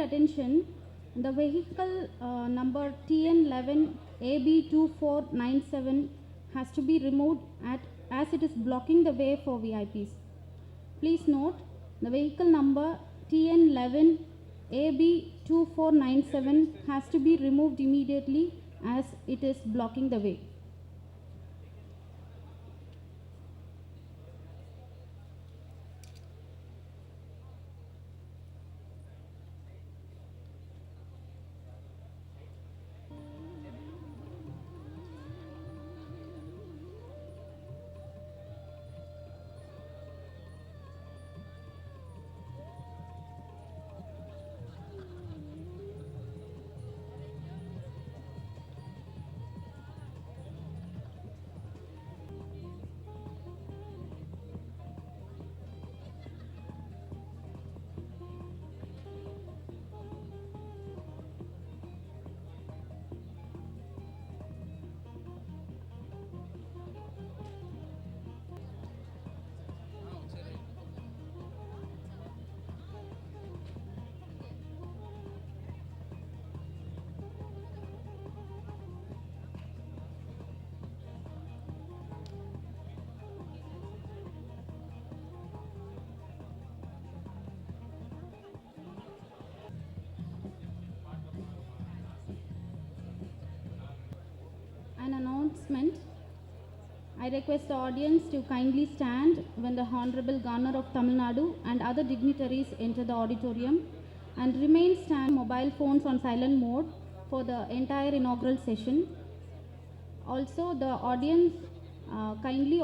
kind attention. The vehicle number TN11 AB2497 has to be removed as it is blocking the way for VIPs. Please note, the vehicle number TN11 AB2497 has to be removed immediately as it is blocking the way. An announcement. I request the audience to kindly stand when the Honorable Governor of Tamil Nadu and other dignitaries enter the auditorium and remain stand mobile phones on silent mode for the entire inaugural session. Also, the audience kindly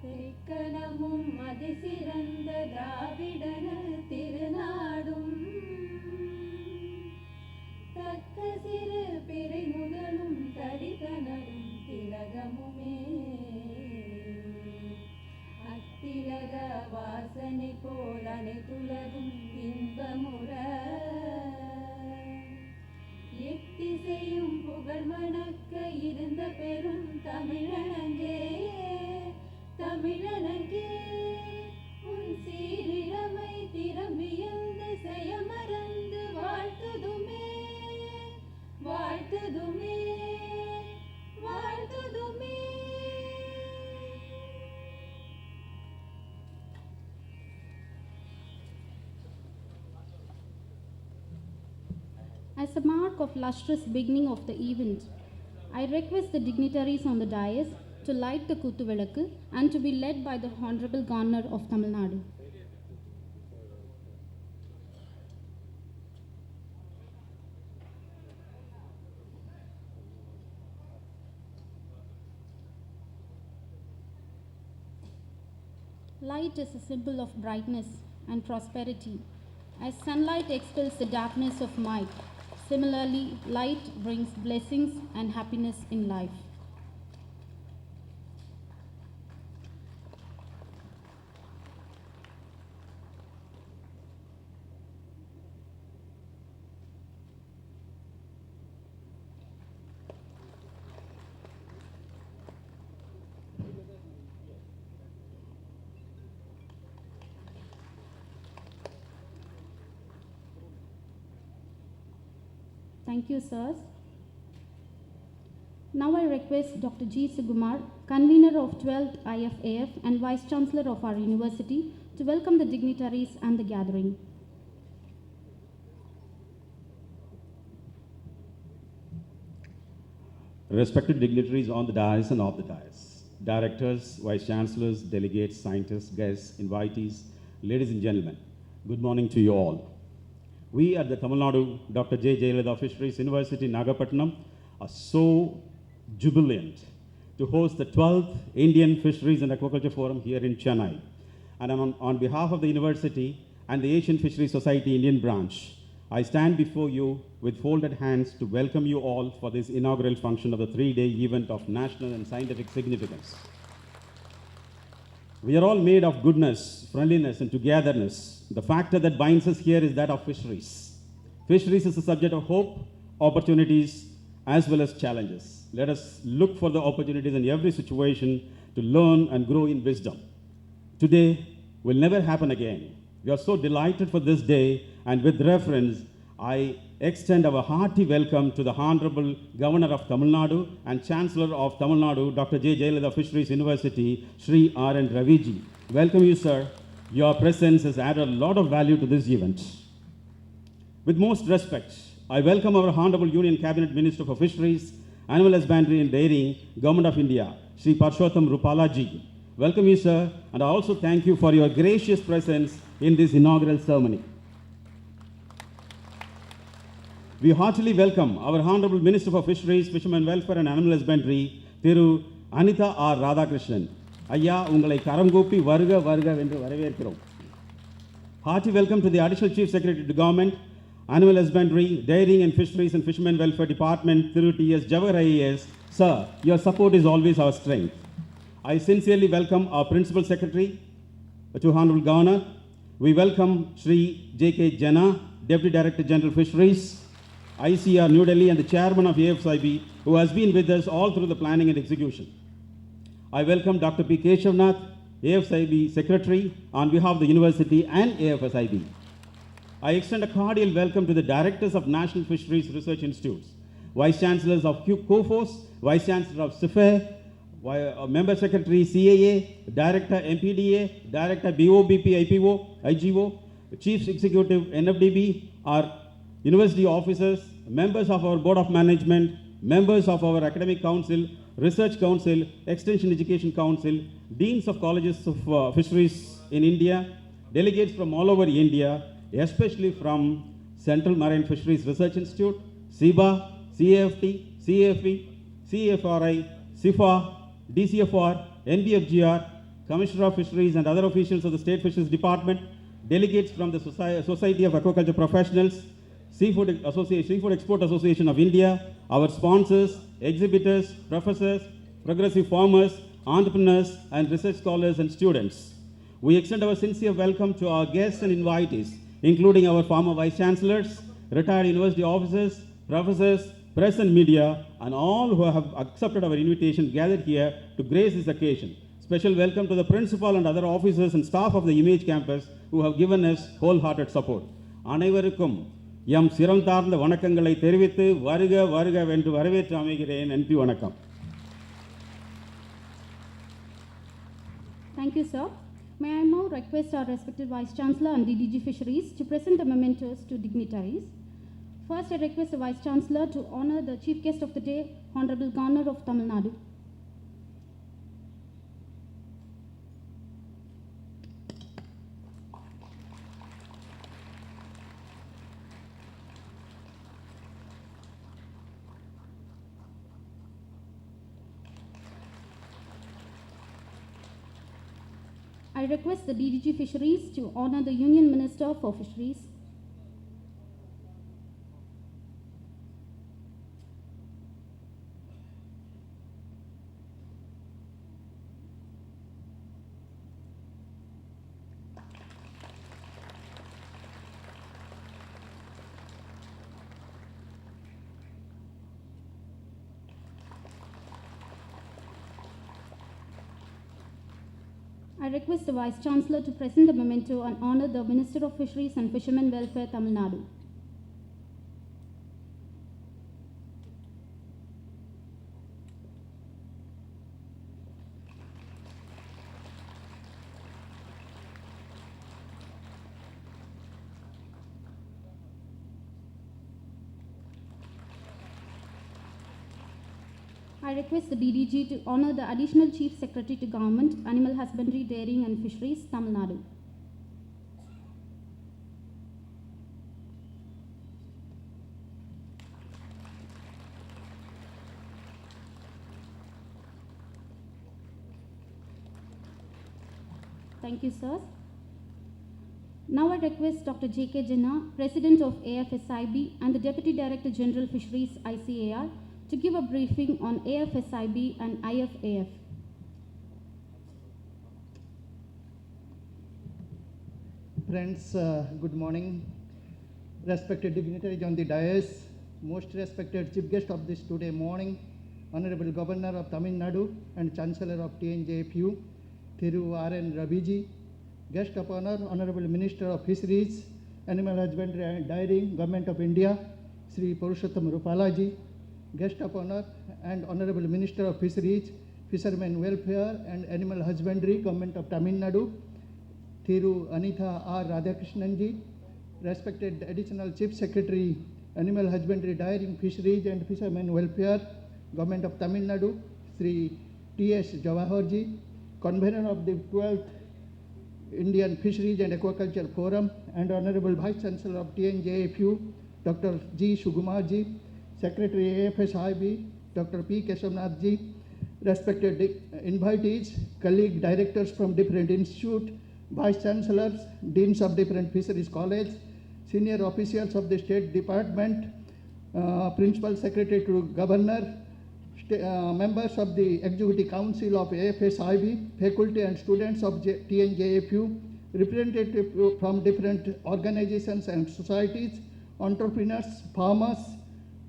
தெக்கணமும் அதிசிறந்த திராவிடன திருநாடும் தக்க சிறு பிறை முதலும் தரித்தனரும் திலகமுமே அத்திலக வாசனை போல் அனைத்துலகும் இன்பமுற எத்திசையும் புகழ் மணக்க இருந்த பெரும் தமிழனங்கே தமிழனங்கே உன் சீரிழமை திறம்பியந்து செயமறந்து வாழ்த்துதுமே வாழ்த்துதுமே வாழ்த்துதுமே. As a mark of lustrous beginning of the event, I request the dignitaries on the dais to light the Kuttuvilakku and to be led by the Honorable Governor of Tamil Nadu. Light is a symbol of brightness and prosperity. As sunlight expels the darkness of night, similarly, light brings blessings and happiness in life. Thank you, sirs. Now I request Dr. G. Sugumar, convener of 12th IFAF and Vice Chancellor of our university, to welcome the dignitaries and the gathering. Respected dignitaries on the dais and off the dais, directors, vice chancellors, delegates, scientists, guests, invitees, ladies and gentlemen, good morning to you all. We at the Tamil Nadu Dr. J. Jayalalitha Fisheries University, Nagapattinam, are so jubilant to host the 12th Indian Fisheries and Aquaculture Forum here in Chennai. And on behalf of the university and the Asian Fisheries Society Indian branch, I stand before you with folded hands to welcome you all for this inaugural function of the 3-day event of national and scientific significance. We are all made of goodness, friendliness, and togetherness. The factor that binds us here is that of fisheries. Fisheries is a subject of hope, opportunities, as well as challenges. Let us look for the opportunities in every situation to learn and grow in wisdom. Today will never happen again. We are so delighted for this day, and with reference, I extend our hearty welcome to the Honorable Governor of Tamil Nadu and Chancellor of Tamil Nadu, Dr. J. Jayalalitha Fisheries University, Shri R. N. Raviji. Welcome you, sir. Your presence has added a lot of value to this event. With most respect, I welcome our Honorable Union Cabinet Minister for Fisheries, Animal Husbandry and Dairying, Government of India, Shri Parshottam Rupalaji. Welcome you, sir, and I also thank you for your gracious presence in this inaugural ceremony. We heartily welcome our Honorable Minister for Fisheries, Fishermen Welfare and Animal Husbandry, Thiru Anitha R. Radhakrishnan. ஐயா உங்களை கரங்கூப்பி வருக வருக என்று வரவேற்கிறோம். Hearty welcome to the Additional Chief Secretary to Government, Animal Husbandry, Dairying and Fisheries and Fishermen Welfare Department, Thiru T.S. Jawahar IAS. Sir, your support is always our strength. I sincerely welcome our Principal Secretary, to Honorable Governor. We welcome Shri J.K. Jana, Deputy Director General Fisheries, ICR New Delhi, and the chairman of AFSIB, who has been with us all through the planning and execution. I welcome Dr. P. Keshavnath, AFSIB Secretary, on behalf of the University and AFSIB. I extend a cordial welcome to the directors of National Fisheries Research Institutes, Vice Chancellors of COFOS, Vice Chancellor of CIFE, Member Secretary CAA, Director MPDA, Director BOBP IGO, Chief Executive NFDB, our university officers, members of our Board of Management, members of our Academic Council, Research Council, Extension Education Council, Deans of Colleges of Fisheries in India, delegates from all over India, especially from Central Marine Fisheries Research Institute, SIBA, CAFT, CAFE, CFRI, SIFA, DCFR, NBFGR, Commissioner of Fisheries and other officials of the State Fisheries Department, delegates from the Society of Aquaculture Professionals, Seafood Export Association of India, our sponsors, exhibitors, professors, progressive farmers, entrepreneurs, and research scholars and students. We extend our sincere welcome to our guests and invitees, including our former vice chancellors, retired university officers, professors, press and media, and all who have accepted our invitation gathered here to grace this occasion. Special welcome to the principal and other officers and staff of the Image campus who have given us wholehearted support. அனைவருக்கும் M சிரம் தார்ந்த வணக்கங்களை தெரிவித்து வருக வருக வென்று வரவேற்று அமைகிறேன். நன்றி வணக்கம். Thank you, sir. May I now request our respected Vice Chancellor and DDG Fisheries to present the mementos to dignitaries. First, I request the Vice Chancellor to honor the Chief Guest of the Day, Honorable Governor of Tamil Nadu. I request the DDG Fisheries to honor the Union Minister for Fisheries. I request the Vice Chancellor to present the memento and honor the Minister of Fisheries and Fishermen Welfare, Tamil Nadu. I request the DDG to honor the Additional Chief Secretary to Government, Animal Husbandry, Dairying and Fisheries, Tamil Nadu. Thank you, sir. Now I request Dr. J.K. Jinnah, President of AFSIB and the Deputy Director General Fisheries, ICAR, to give a briefing on AFSIB and IFAF. Friends, good morning. Respected dignitaries on the dais, most respected chief guest of this today morning, Honorable Governor of Tamil Nadu and Chancellor of TNJFU, Thiru R.N. Rabiji, guest of honor, Honorable Minister of Fisheries, Animal Husbandry and Dairying, Government of India, Sri Purushottam Rupalaji, guest of honor and Honorable Minister of Fisheries, Fishermen Welfare and Animal Husbandry, Government of Tamil Nadu, Thiru Anitha R. Radhakrishnanji, respected Additional Chief Secretary, Animal Husbandry, Dairying, Fisheries and Fishermen Welfare, Government of Tamil Nadu, Sri T.S. Jawaharji, convener of the 12th Indian Fisheries and Aquaculture Forum, and Honorable Vice Chancellor of TNJFU, Dr. G. Sukumarji, Secretary AFSIB, Dr. P. Keshavnathji, respected invitees, colleague directors from different institutes, vice chancellors, deans of different fisheries colleges, senior officials of the State Department, principal secretary to governor, members of the Executive Council of AFSIB, faculty and students of TNJFU, representatives from different organizations and societies, entrepreneurs, farmers,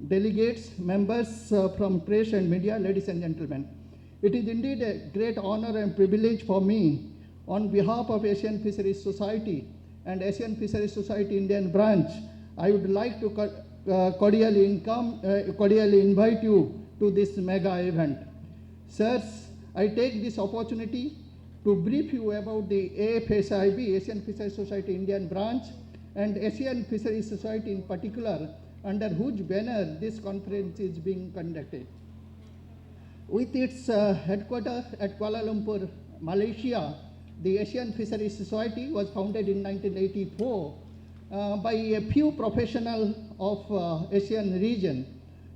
delegates, members from press and media, ladies and gentlemen. It is indeed a great honor and privilege for me, on behalf of Asian Fisheries Society and Asian Fisheries Society Indian branch, I would like to cordially invite you to this mega event. Sirs, I take this opportunity to brief you about the AFSIB, Asian Fisheries Society Indian branch, and Asian Fisheries Society in particular, under whose banner this conference is being conducted. With its headquarters at Kuala Lumpur, Malaysia, the Asian Fisheries Society was founded in 1984 by a few professionals of Asian region,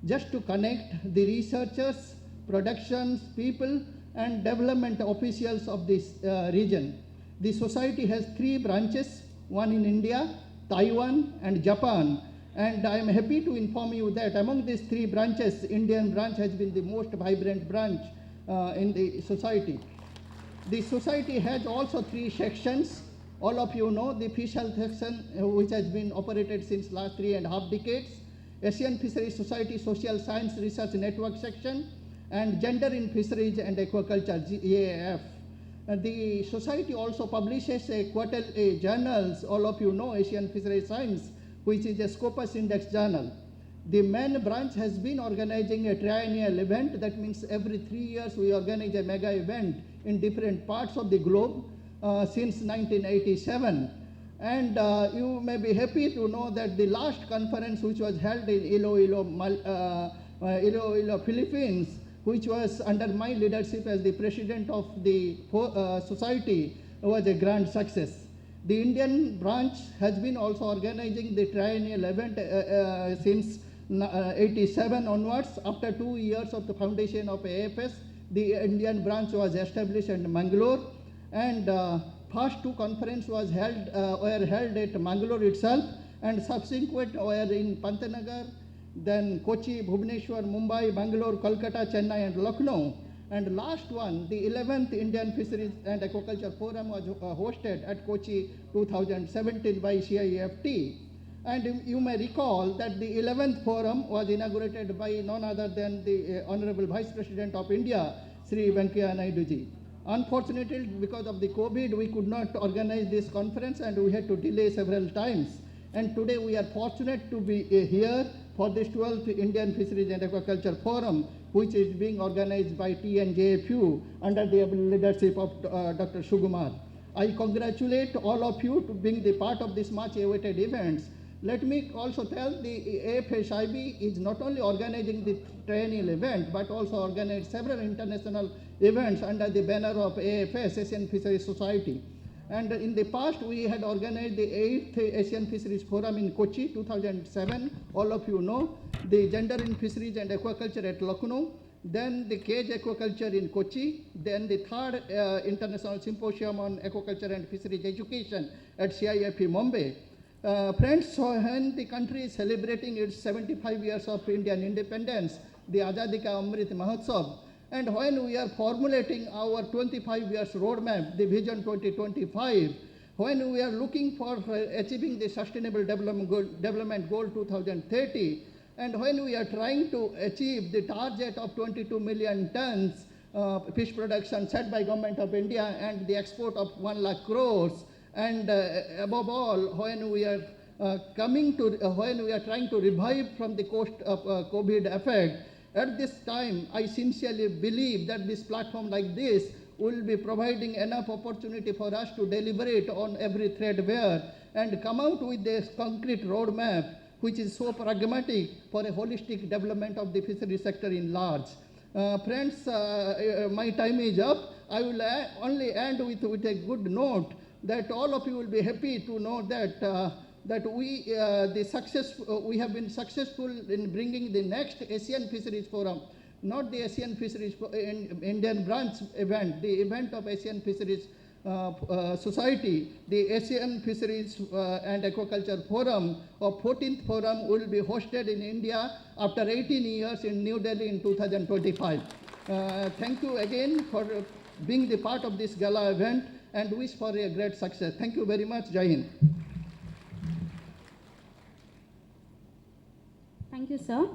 just to connect the researchers, productions, people, and development officials of this region. The society has 3 branches, one in India, Taiwan, and Japan. And I am happy to inform you that among these 3 branches, Indian branch has been the most vibrant branch in the society. The society has also 3 sections. All of you know the fish health section, which has been operated since last 3.5 decades, Asian Fisheries Society Social Science Research Network section, and Gender in Fisheries and Aquaculture, GAF. The society also publishes a quarterly journals, all of you know, Asian Fisheries Science, which is a Scopus Index journal. The main branch has been organizing a triennial event. That means every 3 years we organize a mega event in different parts of the globe since 1987. And you may be happy to know that the last conference, which was held in Iloilo, Philippines, which was under my leadership as the president of the society, was a grand success. The Indian branch has been also organizing the triennial event since 87 onwards. After 2 years of the foundation of AFS, the Indian branch was established in Mangalore, and first 2 conferences were held at Mangalore itself, and subsequent were in Pantnagar, then Kochi, Bhubaneswar, Mumbai, Bangalore, Kolkata, Chennai, and Lucknow. And last one, the 11th Indian Fisheries and Aquaculture Forum, was hosted at Kochi 2017 by CIFT. And you may recall that the 11th forum was inaugurated by none other than the Honorable Vice President of India, Sri Venkaiah Naidu ji. Unfortunately, because of the COVID, we could not organize this conference, and we had to delay several times. And today we are fortunate to be here for this 12th Indian Fisheries and Aquaculture Forum, which is being organized by TNJFU under the leadership of Dr. Sukumar. I congratulate all of you to being the part of this much awaited events. Let me also tell the AFSIB is not only organizing the triennial event, but also organized several international events under the banner of AFS, Asian Fisheries Society. And in the past, we had organized the 8th Asian Fisheries Forum in Kochi, 2007. All of you know. The Gender in Fisheries and Aquaculture at Lucknow. Then the Cage Aquaculture in Kochi. Then the 3rd International Symposium on Aquaculture and Fisheries Education at CIFE Mumbai. Friends, when the country is celebrating its 75 years of Indian independence, the Azadi Ka Amrit Mahotsav, and when we are formulating our 25 years roadmap, the Vision 2025, when we are looking for achieving the Sustainable Development Goal 2030, and when we are trying to achieve the target of 22 million tons fish production set by Government of India and the export of 1 lakh crores, and above all, when we are when we are trying to revive from the cost of COVID effect, at this time, I sincerely believe that this platform like this will be providing enough opportunity for us to deliberate on every threadbare and come out with this concrete roadmap, which is so pragmatic for a holistic development of the fishery sector in large. Friends, my time is up. I will only end with a good note that all of you will be happy to know that we have been successful in bringing the next Asian Fisheries Forum, not the Asian Fisheries Indian branch event, the event of Asian Fisheries Society, the Asian Fisheries and Aquaculture Forum, or 14th Forum, will be hosted in India after 18 years in New Delhi in 2025. Thank you again for being the part of this gala event, and wish for a great success. Thank you very much. Jai Hind. Thank you, sir.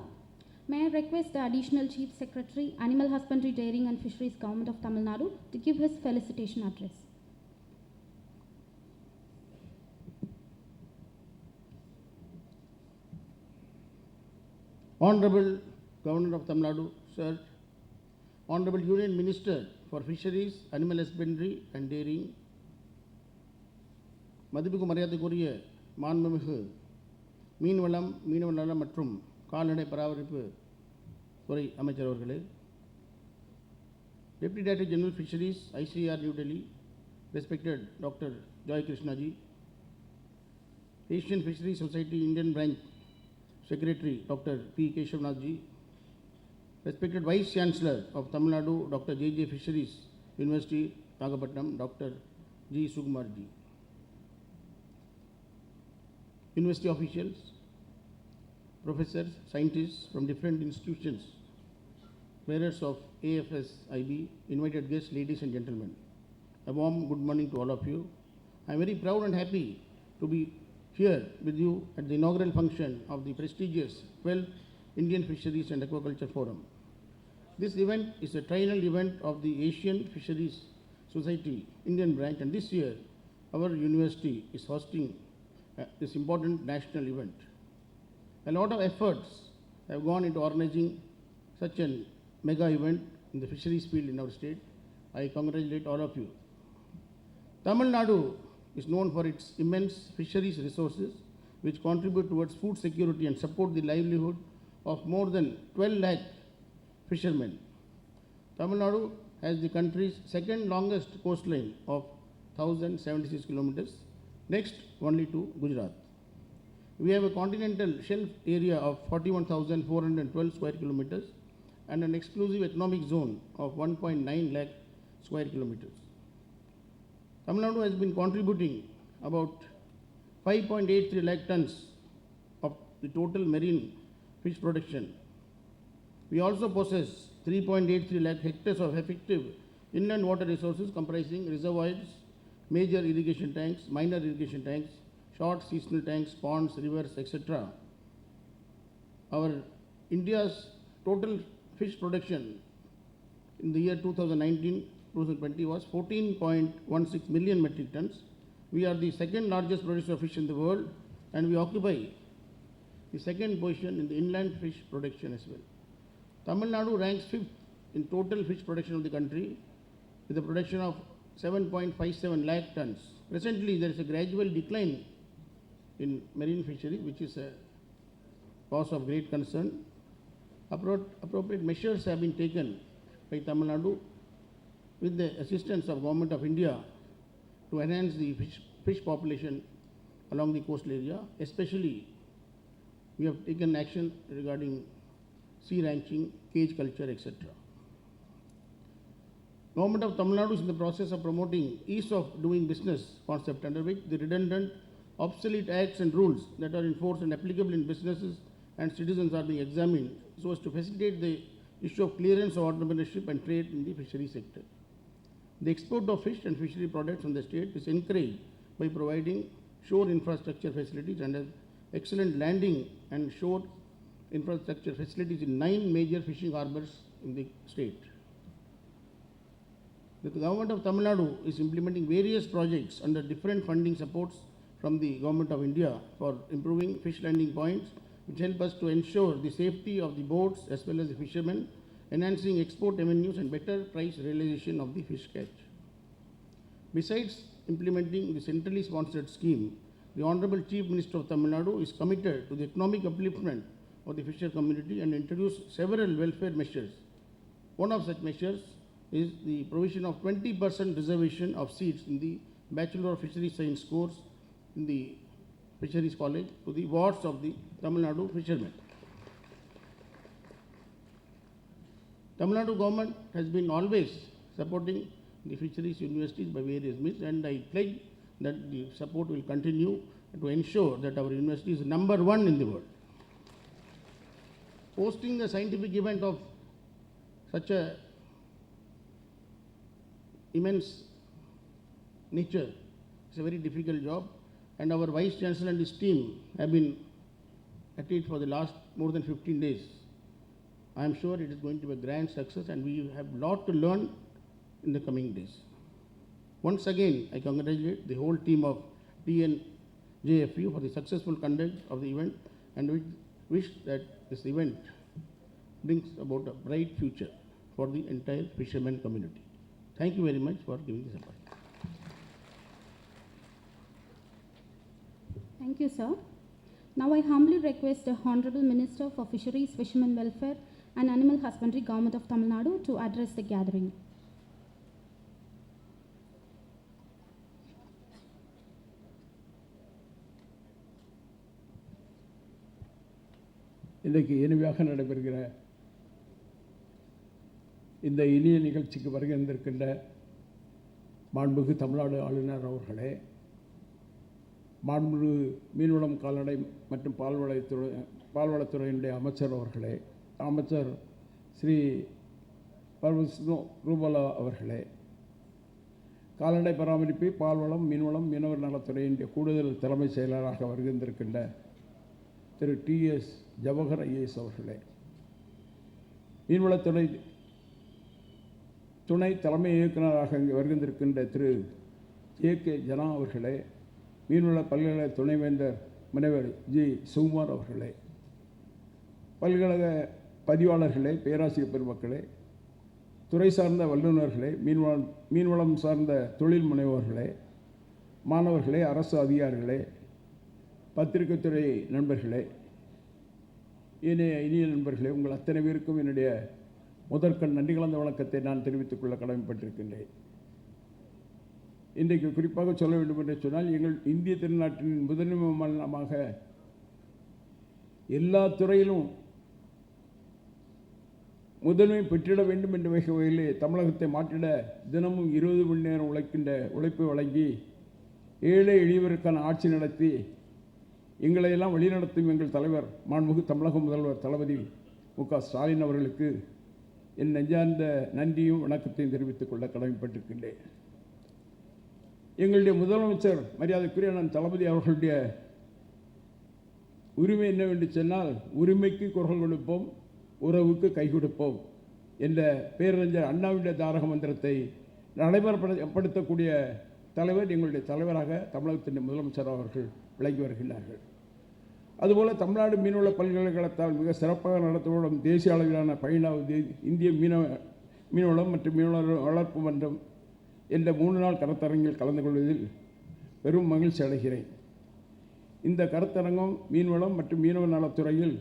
May I request the Additional Chief Secretary, Animal Husbandry, Dairying and Fisheries, Government of Tamil Nadu, to give his felicitation address. Honorable Governor of Tamil Nadu, sir, Honorable Union Minister for Fisheries, Animal Husbandry and Dairying, மதிப்புக்கு மரியாதைக்குரிய மாண்புமிகு மீன்வளம், மீனவ நலம் மற்றும் கால்நடை பராமரிப்பு துறை அமைச்சர் அவர்களே, Deputy Director General Fisheries, ICR New Delhi, respected Dr. Joy Krishna ji, Asian Fisheries Society Indian Branch Secretary Dr. P. Keshavnath ji, respected Vice Chancellor of Tamil Nadu Dr. J. Fisheries University, Nagapattinam, Dr. G. Sukumar ji, university officials, professors, scientists from different institutions, bearers of AFSIB, invited guests, ladies and gentlemen. A warm good morning to all of you. I am very proud and happy to be here with you at the inaugural function of the prestigious 12th Indian Fisheries and Aquaculture Forum. This event is a triennial event of the Asian Fisheries Society Indian branch, and this year our university is hosting this important national event. A lot of efforts have gone into organizing such a mega event in the fisheries field in our state. I congratulate all of you. Tamil Nadu is known for its immense fisheries resources, which contribute towards food security and support the livelihood of more than 12 lakh fishermen. Tamil Nadu has the country's second longest coastline of 1076 kilometers, next only to Gujarat. We have a continental shelf area of 41,412 square kilometers and an exclusive economic zone of 1.9 lakh square kilometers. Tamil Nadu has been contributing about 5.83 lakh tons of the total marine fish production. We also possess 3.83 lakh hectares of effective inland water resources comprising reservoirs, major irrigation tanks, minor irrigation tanks, short seasonal tanks, ponds, rivers, etc. Our India's total fish production in the year 2019-2020 was 14.16 million metric tons. We are the second largest producer of fish in the world, and we occupy the second position in the inland fish production as well. Tamil Nadu ranks 5th in total fish production of the country with a production of 7.57 lakh tons. Presently, there is a gradual decline in marine fishery, which is a cause of great concern. Appropriate measures have been taken by Tamil Nadu with the assistance of Government of India to enhance the fish population along the coastal area. Especially, we have taken action regarding sea ranching, cage culture, etc. Government of Tamil Nadu is in the process of promoting ease of doing business concept, under which the redundant, obsolete acts and rules that are in force and applicable in businesses and citizens are being examined so as to facilitate the issue of clearance of entrepreneurship and trade in the fishery sector. The export of fish and fishery products from the state is encouraged by providing shore infrastructure facilities and excellent landing and shore infrastructure facilities in 9 major fishing harbors in the state. The Government of Tamil Nadu is implementing various projects under different funding supports from the Government of India for improving fish landing points, which help us to ensure the safety of the boats as well as the fishermen, enhancing export avenues and better price realization of the fish catch. Besides implementing the centrally sponsored scheme, the Honorable Chief Minister of Tamil Nadu is committed to the economic upliftment of the fisher community and introduced several welfare measures. One of such measures is the provision of 20% reservation of seats in the Bachelor of Fisheries Science course in the Fisheries College to the wards of the Tamil Nadu fishermen. Tamil Nadu government has been always supporting the fisheries universities by various means, and I pledge that the support will continue to ensure that our university is number 1 in the world. Hosting a scientific event of such a immense nature is a very difficult job, and our Vice Chancellor and his team have been at it for the last more than 15 days. I am sure it is going to be a grand success and we have a lot to learn in the coming days. Once again, I congratulate the whole team of TNJFU for the successful conduct of the event and we wish that this event brings about a bright future for the entire fishermen community. Thank you very much for giving this opportunity. Thank you, sir. Now I humbly request the Honorable Minister for Fisheries, Fishermen Welfare and Animal Husbandry, Government of Tamil Nadu, to address the gathering. இன்றைக்கு இனிமையாக நடைபெறுகிற இந்த இனிய நிகழ்ச்சிக்கு வருகின்றிருக்கின்ற மாண்புமிகு தமிழ்நாடு ஆளுநர் அவர்களே, மாண்புமிகு மீன்வளம், கால்நடை மற்றும் பால்வளத்துறையினுடைய அமைச்சர் அவர்களே, அமைச்சர் ஸ்ரீ பர்வஸ்னோ ரூபலா அவர்களே, கால்நடை பராமரிப்பு, பால்வளம், மீன்வளம், மீனவர் நலத்துறையினுடைய கூடுதல் தலைமை செயலராக வருகின்றிருக்கின்ற திரு TS ஜவஹர் IAS அவர்களே, மீன்வளத்துறை துணை தலைமை இயக்குநராக இங்கே வருகின்றிருக்கின்ற திரு JK ஜனா அவர்களே, மீன்வள பல்கலைக்கழக துணைவேந்தர் முனைவர் G சுகுமார் அவர்களே, பல்கலைக்கழக பதிவாளர்களே, பேராசிரியர் பெருமக்களே, துறை சார்ந்த வல்லுநர்களே, மீன்வளம் சார்ந்த தொழில் முனைவோர்களே, மாணவர்களே, அரசு அதிகாரிகளே, பத்திரிகைத்துறை நண்பர்களே, இனிய நண்பர்களே, உங்கள் அத்தனை பேருக்கும் என்னுடைய முதற்கண் நன்றி கலந்த வணக்கத்தை நான் தெரிவித்துக் கொள்ள கடமைப்பட்டிருக்கின்றேன். இன்றைக்கு குறிப்பாக சொல்ல வேண்டும் என்று சொன்னால், எங்கள் இந்திய திருநாட்டின் முதன்மை மாநிலமாக எல்லா துறையிலும் முதன்மை பெற்றிட வேண்டும் என்ற வகையிலே தமிழகத்தை மாற்றிட தினமும் 20 மணி நேரம் உழைப்பை வழங்கி ஏழை எளியவருக்கான ஆட்சி நடத்தி எங்களையெல்லாம் வழிநடத்தும் எங்கள் தலைவர் மாண்புமிகு தமிழக முதல்வர் தளபதி மு.க. ஸ்டாலின் அவர்களுக்கு என் நெஞ்சார்ந்த நன்றியும் வணக்கத்தையும் தெரிவித்துக் கொள்ள கடமைப்பட்டிருக்கின்றேன். எங்களுடைய முதலமைச்சர் மரியாதைக்குரிய நான் தளபதி அவர்களுடைய உரிமை என்னவென்று சொன்னால், உரிமைக்கு குரல் கொடுப்போம், உறவுக்கு கை கொடுப்போம் என்ற பேரறிஞர் அண்ணாவுடைய தாரக மந்திரத்தை நடைமுறைப்படுத்தக்கூடிய தலைவர் எங்களுடைய தலைவராக தமிழகத்தின் முதலமைச்சர் அவர்கள் விளங்கி வருகின்றார்கள். அதுபோல் தமிழ்நாடு மீன்வள பல்கலைக்கழகத்தால் மிக சிறப்பாக நடத்தப்படும் தேசிய அளவிலான 12வது இந்திய மீன்வளம் மற்றும் மீனவ வளர்ப்பு மன்றம் என்ற 3 நாள் கருத்தரங்கில் கலந்து கொள்வதில் பெரும் மகிழ்ச்சி அடைகிறேன். இந்த கருத்தரங்கம் மீன்வளம் மற்றும் மீனவ நலத்துறையில்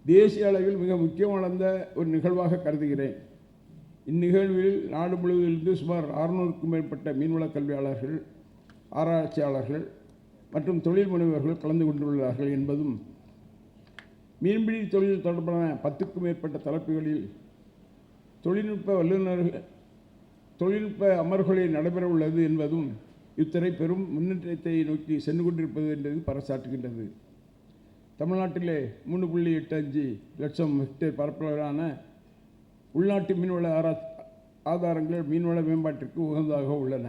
தேசிய அளவில் மிக முக்கியமான ஒரு நிகழ்வாக கருதுகிறேன். இந்நிகழ்வில் நாடு முழுவதிலிருந்து சுமார் 600க்கும் மேற்பட்ட மீன்வள கல்வியாளர்கள், ஆராய்ச்சியாளர்கள் மற்றும் தொழில் முனைவர்கள் கலந்து கொண்டுள்ளார்கள் என்பதும், மீன்பிடி தொழில் தொடர்பான 10க்கும் மேற்பட்ட தலைப்புகளில் தொழில்நுட்ப அமர்வுகளில் நடைபெற உள்ளது என்பதும் இத்துறை பெரும் முன்னேற்றத்தை நோக்கி சென்று கொண்டிருப்பது என்பது பறைசாற்றுகின்றது. தமிழ்நாட்டிலே 3.85 லட்சம் ஹெக்டேர் பரப்பளவிலான உள்நாட்டு மீன்வள ஆதாரங்கள் மீன்வள மேம்பாட்டிற்கு உகந்ததாக உள்ளன.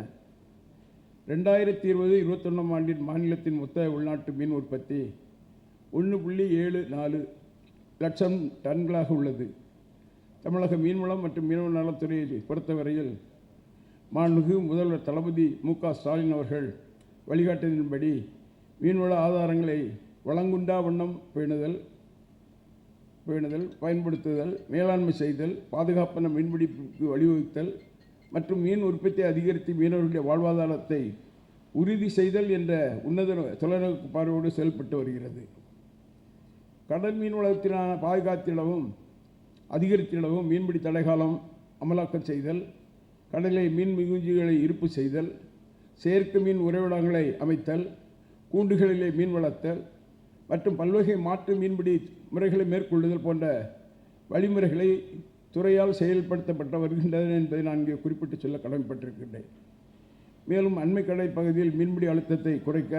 2020-21 ஆண்டின் மாநிலத்தின் மொத்த உள்நாட்டு மீன் உற்பத்தி 1.74 லட்சம் டன்களாக உள்ளது. தமிழக மீன்வளம் மற்றும் மீனவ நலத்துறையை பொறுத்தவரையில் மாண்புமிகு முதல்வர் தளபதி மு.க. ஸ்டாலின் அவர்கள் வழிகாட்டுதலின்படி மீன்வள ஆதாரங்களை வளங்குண்டா வண்ணம் பேணுதல், பயன்படுத்துதல், மேலாண்மை செய்தல், பாதுகாப்பான மீன்பிடிப்புக்கு வழிவகுத்தல் மற்றும் மீன் உற்பத்தியை அதிகரித்து மீனவர்களுடைய வாழ்வாதாரத்தை உறுதி செய்தல் என்ற உன்னத தொலைநோக்கு பார்வையோடு செயல்பட்டு வருகிறது. கடல் மீன் வளத்திலான பாதுகாத்திடவும் அதிகரித்திடவும் மீன்பிடி தடைக்காலம் அமலாக்கம் செய்தல், கடலை மீன் மிகுஞ்சிகளை இருப்பு செய்தல், செயற்கை மீன் உறைவிடங்களை அமைத்தல், கூண்டுகளிலே மீன் வளர்த்தல் மற்றும் பல்வகை மாற்று மீன்பிடி முறைகளை மேற்கொள்ளுதல் போன்ற வழிமுறைகளை துறையால் செயல்படுத்தப்பட்டு வருகின்றன என்பதை நான் இங்கே குறிப்பிட்டு சொல்ல கடமைப்பட்டிருக்கின்றேன். மேலும் அண்மை கடல் பகுதியில் மீன்பிடி அழுத்தத்தை குறைக்க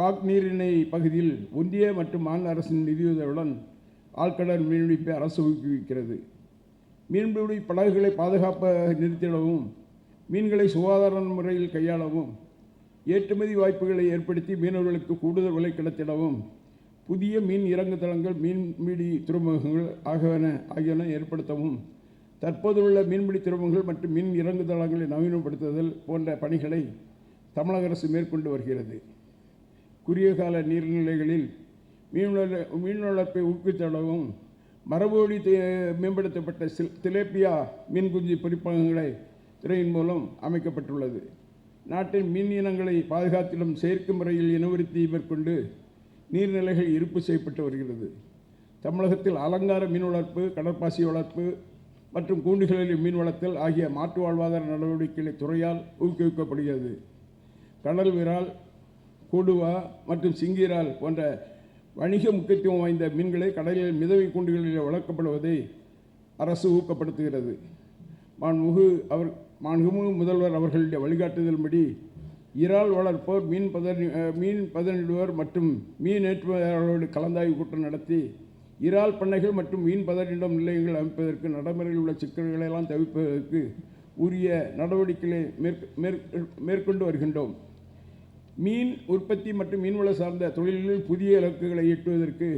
பாக் நீரிணை பகுதியில் ஒன்றிய மற்றும் மாநில அரசின் நிதியுதவியுடன் ஆழ்கடல் மீன்பிடிப்பை அரசு ஊக்குவிக்கிறது. மீன்பிடி படகுகளை பாதுகாப்பாக நிறுத்திடவும், மீன்களை சுகாதார முறையில் கையாளவும், ஏற்றுமதி வாய்ப்புகளை ஏற்படுத்தி மீனவர்களுக்கு கூடுதல் விலை கிடைத்திடவும் புதிய மீன் இறங்குதளங்கள், மீன்பிடி துறைமுகங்கள் ஆகியன ஏற்படுத்தவும், தற்போதுள்ள மீன்பிடி துறைமுகங்கள் மற்றும் மீன் இறங்குதளங்களை நவீனப்படுத்துதல் போன்ற பணிகளை தமிழக அரசு மேற்கொண்டு வருகிறது. குறுகிய கால நீர்நிலைகளில் மீன் வளர்ப்பை ஊக்குவித்தளவும் மரபுவழி மேம்படுத்தப்பட்ட திலேப்பியா மீன் குஞ்சு பொறிப்பகங்களை துறையின் மூலம் அமைக்கப்பட்டுள்ளது. நாட்டின் மீன் இனங்களை பாதுகாத்திடும் செயற்கை முறையில் இனவிருத்தி மேற்கொண்டு நீர்நிலைகள் இருப்பு செய்யப்பட்டு வருகிறது. தமிழகத்தில் அலங்கார மீன் வளர்ப்பு, கடற்பாசி வளர்ப்பு மற்றும் கூண்டுகளில் மீன் வளர்த்தல் ஆகிய மாற்று வாழ்வாதார நடவடிக்கைகளை துறையால் ஊக்குவிக்கப்படுகிறது. கடல் விரால், கொடுவா மற்றும் சிங்கிரால் போன்ற வணிக முக்கியத்துவம் வாய்ந்த மீன்களை கடலில் மிதவை கூண்டுகளில் வளர்க்கப்படுவதை அரசு ஊக்கப்படுத்துகிறது. மாண்புமிகு முதல்வர் அவர்களுடைய வழிகாட்டுதல்படி இறால் வளர்ப்போர், மீன் பதனிடுவோர் மற்றும் மீன் ஏற்றுமதியாளர்களோடு கலந்தாய்வு கூட்டம் நடத்தி இறால் பண்ணைகள் மற்றும் மீன் பதனிடும் நிலையங்கள் அமைப்பதற்கு நடைமுறையில் உள்ள சிக்கல்களை எல்லாம் தவிர்ப்பதற்கு உரிய நடவடிக்கைகளை மேற்கொண்டு வருகின்றோம். மீன் உற்பத்தி மற்றும் மீன்வள சார்ந்த தொழில்களில் புதிய இலக்குகளை எட்டுவதற்கு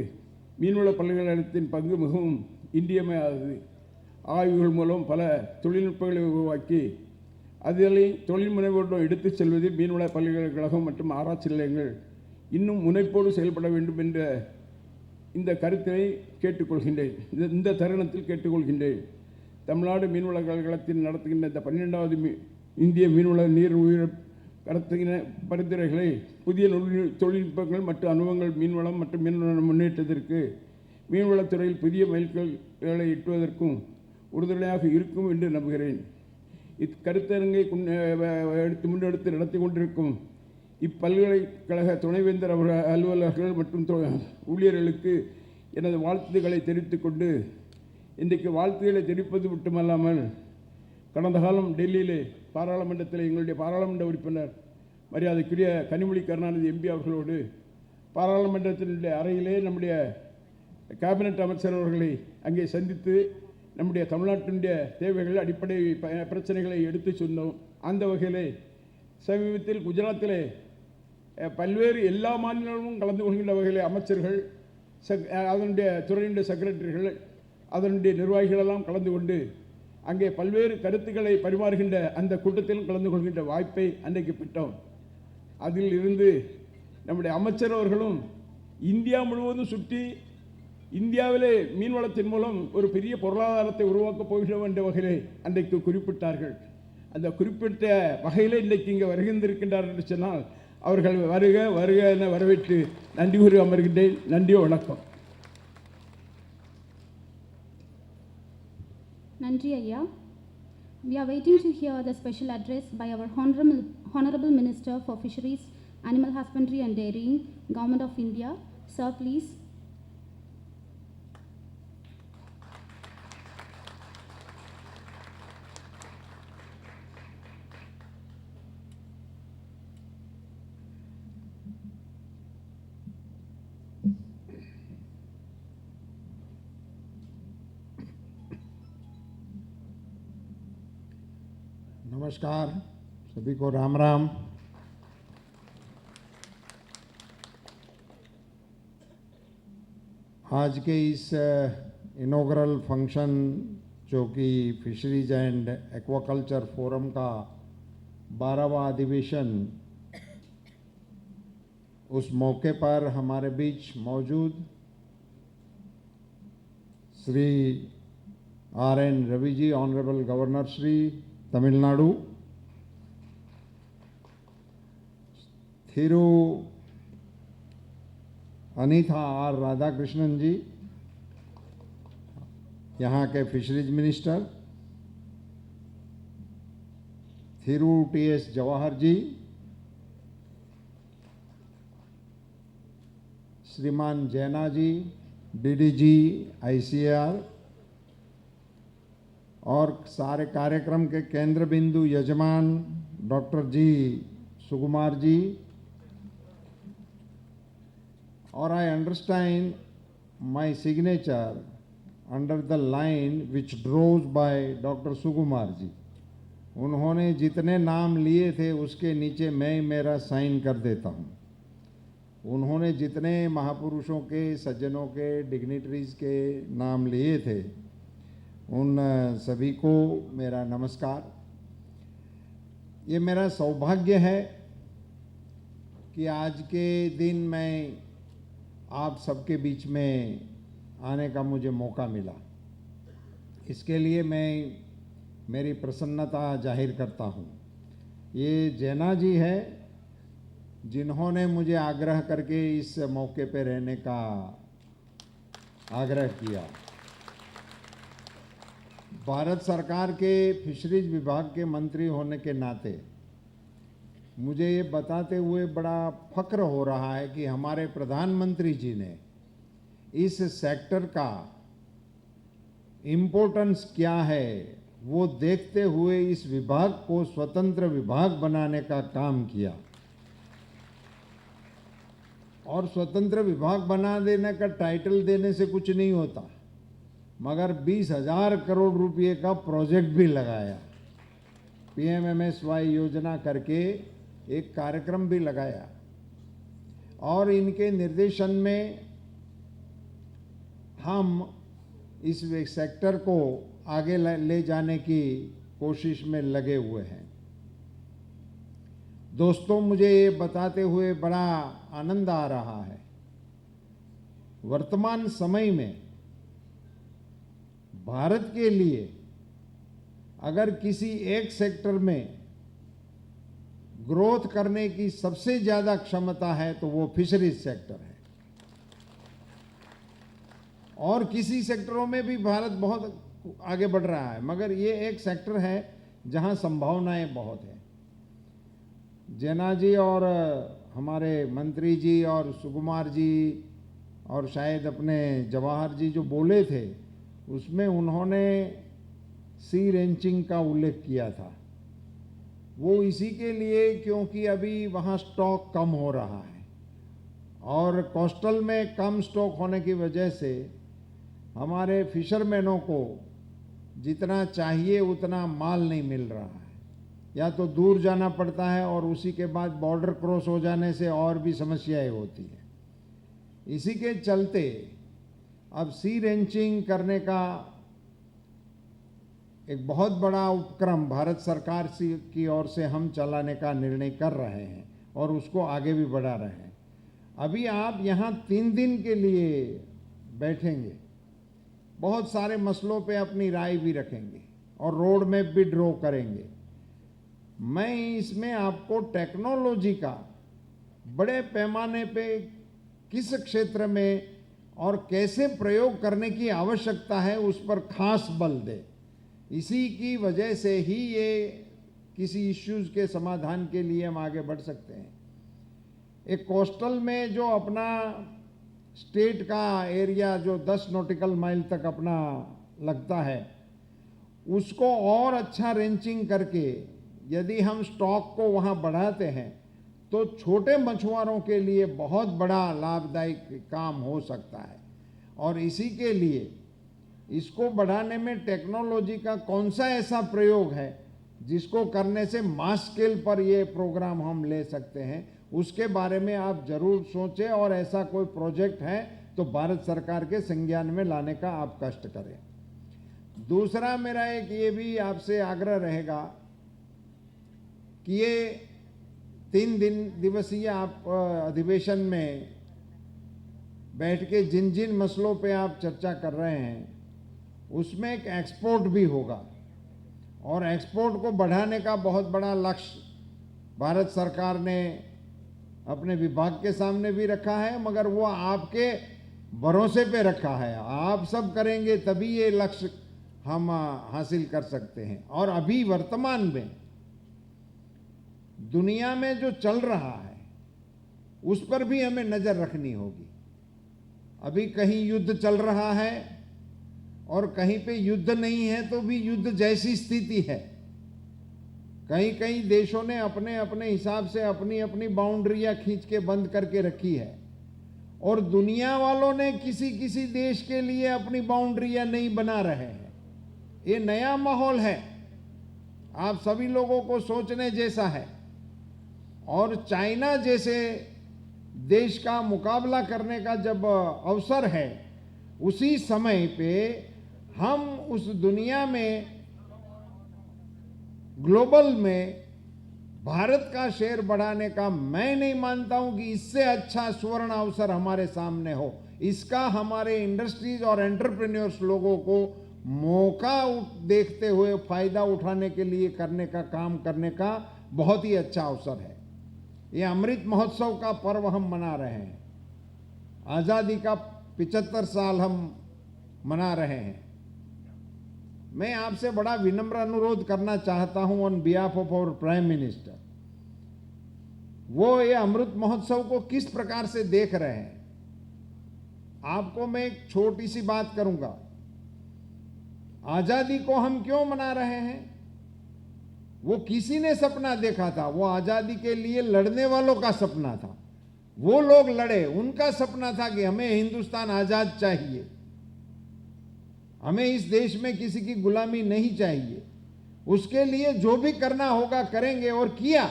மீன்வள பல்கலைக்கழகத்தின் பங்கு மிகவும் இன்றியமையாதது. ஆய்வுகள் மூலம் பல தொழில்நுட்பங்களை உருவாக்கி அதனை தொழில் முனைவோருடன் எடுத்துச் செல்வதில் மீன்வள பல்கலைக்கழகம் மற்றும் ஆராய்ச்சி நிலையங்கள் இன்னும் முனைப்போடு செயல்பட வேண்டும் என்ற இந்த கருத்தை கேட்டுக்கொள்கின்றேன். இந்த தருணத்தில் கேட்டுக்கொள்கின்றேன். தமிழ்நாடு மீன்வள பல்கலைக்கழகத்தில் நடத்துகின்ற இந்த 12வது இந்திய மீன்வள நீர் உயிர் கடத்துகிற பரிந்துரைகளை புதிய தொழில்நுட்பங்கள் மற்றும் அனுபவங்கள் மீன்வளம் மற்றும் மீன்வள முன்னேற்றத்திற்கு மீன்வளத்துறையில் புதிய மைல்கல்களை எட்டுவதற்கும் உறுதுணையாக இருக்கும் என்று நம்புகிறேன். இக்கருத்தரங்கை முன்னெடுத்து நடத்தி கொண்டிருக்கும் இப்பல்கலைக்கழக துணைவேந்தர் அலுவலர்கள் மற்றும் ஊழியர்களுக்கு எனது வாழ்த்துக்களை தெரிவித்துக் கொண்டு, இன்றைக்கு வாழ்த்துக்களை தெரிவிப்பது மட்டுமல்லாமல் கடந்த காலம் டெல்லியிலே பாராளுமன்றத்தில் எங்களுடைய பாராளுமன்ற உறுப்பினர் மரியாதைக்குரிய கனிமொழி கருணாநிதி எம்பி அவர்களோடு பாராளுமன்றத்தினுடைய அறையிலே நம்முடைய கேபினட் அமைச்சர் அவர்களை அங்கே சந்தித்து நம்முடைய தமிழ்நாட்டினுடைய தேவைகள், அடிப்படை பிரச்சனைகளை எடுத்து சொன்னோம். அந்த வகையிலே சமீபத்தில் குஜராத்திலே பல்வேறு எல்லா மாநிலங்களும் கலந்து கொள்கின்ற வகையில் அமைச்சர்கள், அதனுடைய துறையினுடைய செக்ரட்டரிகள், அதனுடைய நிர்வாகிகளெல்லாம் கலந்து கொண்டு அங்கே பல்வேறு கருத்துக்களை பரிமாறுகின்ற அந்த கூட்டத்திலும் கலந்து கொள்கின்ற வாய்ப்பை அன்றைக்கு பெற்றோம். அதில் இருந்து நம்முடைய அமைச்சர் அவர்களும் இந்தியா முழுவதும் சுற்றி இந்தியாவிலே மீன்வளத்தின் மூலம் ஒரு பெரிய பொருளாதாரத்தை உருவாக்கப் போகிறோம் என்ற வகையிலே அன்றைக்கு குறிப்பிட்டார்கள். அந்த குறிப்பிட்ட வகையில் இன்றைக்கு இங்கே வருகின்றிருக்கின்றார்கள் என்று சொன்னால் அவர்கள் வருக வருக என வரவேற்று நன்றி கூறி அமர்கின்றேன். நன்றி, வணக்கம். Nandri Ayya. We are waiting to hear the special address by our Honorable Minister for Fisheries, Animal Husbandry and Dairying, Government of India. Sir, please. नमस्कार, सभी को राम राम। आज के इस इनॉग्रल फंक्शन जो कि फिशरीज एंड एक्वाकल्चर फोरम का 12वां अधिवेशन, उस मौके पर हमारे बीच मौजूद Shri R.N. Ravi ji, honourable governor Shri Tamil Nadu, Thiru Anitha are Radhakrishnan जी, यहाँ के fisheries minister, Thiru T.S. Jawahar जी, श्रीमान जैना जी, DDG ICAR और सारे कार्यक्रम के केंद्र बिंदु यजमान डॉक्टर जी सुकुमार जी, और I understand my signature under the line which draws by doctor Sukumar ji. उन्होंने जितने नाम लिए थे उसके नीचे मैं मेरा साइन कर देता हूँ। उन्होंने जितने महापुरुषों के, सज्जनों के, डिग्निटरीज के नाम लिए थे, उन सभी को मेरा नमस्कार। ये मेरा सौभाग्य है कि आज के दिन मैं आप सबके बीच में आने का मुझे मौका मिला। इसके लिए मैं मेरी प्रसन्नता जाहिर करता हूँ। ये जैना जी है जिन्होंने मुझे आग्रह करके इस मौके पे रहने का आग्रह किया। भारत सरकार के फिशरीज विभाग के मंत्री होने के नाते मुझे ये बताते हुए बड़ा फक्र हो रहा है कि हमारे प्रधानमंत्री जी ने इस सेक्टर का इम्पोर्टेंस क्या है वो देखते हुए इस विभाग को स्वतंत्र विभाग बनाने का काम किया। और स्वतंत्र विभाग बना देने का टाइटल देने से कुछ नहीं होता, मगर 20,000 करोड़ रुपए का प्रोजेक्ट भी लगाया। PMMSY योजना करके एक कार्यक्रम भी लगाया और इनके निर्देशन में हम इस सेक्टर को आगे ले जाने की कोशिश में लगे हुए हैं। दोस्तों, मुझे ये बताते हुए बड़ा आनंद आ रहा है, वर्तमान समय में भारत के लिए अगर किसी एक सेक्टर में ग्रोथ करने की सबसे ज्यादा क्षमता है तो वो फिशरीज सेक्टर है। और किसी सेक्टरों में भी भारत बहुत आगे बढ़ रहा है, मगर ये एक सेक्टर है जहां संभावनाएं बहुत है। जैना जी और हमारे मंत्री जी और सुकुमार जी और शायद अपने जवाहर जी जो बोले थे, उसमें उन्होंने सी रेंचिंग का उल्लेख किया था। वो इसी के लिए क्योंकि अभी वहाँ स्टॉक कम हो रहा है और कोस्टल में कम स्टॉक होने की वजह से हमारे फिशरमैनों को जितना चाहिए उतना माल नहीं मिल रहा है, या तो दूर जाना पड़ता है और उसी के बाद बॉर्डर क्रॉस हो जाने से और भी समस्याएं होती है। इसी के चलते अब सी रेंचिंग करने का एक बहुत बड़ा उपक्रम भारत सरकार की ओर से हम चलाने का निर्णय कर रहे हैं और उसको आगे भी बढ़ा रहे हैं। अभी आप यहाँ 3 दिन के लिए बैठेंगे, बहुत सारे मसलों पे अपनी राय भी रखेंगे और रोड मैप भी ड्रॉ करेंगे। मैं इसमें आपको टेक्नोलॉजी का बड़े पैमाने पे किस क्षेत्र में और कैसे प्रयोग करने की आवश्यकता है उस पर खास बल दे। इसी की वजह से ही ये किसी इश्यूज के समाधान के लिए हम आगे बढ़ सकते हैं। एक कोस्टल में जो अपना स्टेट का एरिया जो 10 नॉटिकल माइल तक अपना लगता है, उसको और अच्छा रेंचिंग करके यदि हम स्टॉक को वहाँ बढ़ाते हैं तो छोटे मछुआरों के लिए बहुत बड़ा लाभदायक काम हो सकता है। और इसी के लिए इसको बढ़ाने में टेक्नोलॉजी का कौन सा ऐसा प्रयोग है जिसको करने से मास स्केल पर ये प्रोग्राम हम ले सकते हैं, उसके बारे में आप जरूर सोचें और ऐसा कोई प्रोजेक्ट है तो भारत सरकार के संज्ञान में लाने का आप कष्ट करें। दूसरा मेरा एक ये भी आपसे आग्रह रहेगा कि ये 3 दिवसीय आप अधिवेशन में बैठ के जिन जिन मसलों पे आप चर्चा कर रहे हैं उसमें एक एक्सपोर्ट भी होगा और एक्सपोर्ट को बढ़ाने का बहुत बड़ा लक्ष्य भारत सरकार ने अपने विभाग के सामने भी रखा है, मगर वो आपके भरोसे पे रखा है। आप सब करेंगे तभी ये लक्ष्य हम हासिल कर सकते हैं। और अभी वर्तमान में दुनिया में जो चल रहा है उस पर भी हमें नजर रखनी होगी। अभी कहीं युद्ध चल रहा है और कहीं पे युद्ध नहीं है तो भी युद्ध जैसी स्थिति है। कई कई देशों ने अपने अपने हिसाब से अपनी अपनी बाउंड्रियां खींच के बंद करके रखी है और दुनिया वालों ने किसी किसी देश के लिए अपनी बाउंड्रियां नहीं बना रहे हैं। ये नया माहौल है, आप सभी लोगों को सोचने जैसा है। और चाइना जैसे देश का मुकाबला करने का जब अवसर है, उसी समय पे हम उस दुनिया में, ग्लोबल में भारत का शेयर बढ़ाने का मैं नहीं मानता हूं कि इससे अच्छा स्वर्ण अवसर हमारे सामने हो। इसका हमारे इंडस्ट्रीज और एंटरप्रेन्योर्स लोगों को मौका देखते हुए फायदा उठाने के लिए काम करने का बहुत ही अच्छा अवसर है। ये अमृत महोत्सव का पर्व हम मना रहे हैं। आज़ादी का 75 साल हम मना रहे हैं। मैं आपसे बड़ा विनम्र अनुरोध करना चाहता हूं on behalf of our prime minister, वो ये अमृत महोत्सव को किस प्रकार से देख रहे हैं। आपको मैं एक छोटी सी बात करूंगा। आजादी को हम क्यों मना रहे हैं? वो किसी ने सपना देखा था, वो आजादी के लिए लड़ने वालों का सपना था। वो लोग लड़े, उनका सपना था कि हमें हिंदुस्तान आजाद चाहिए, हमें इस देश में किसी की गुलामी नहीं चाहिए। उसके लिए जो भी करना होगा करेंगे, और किया।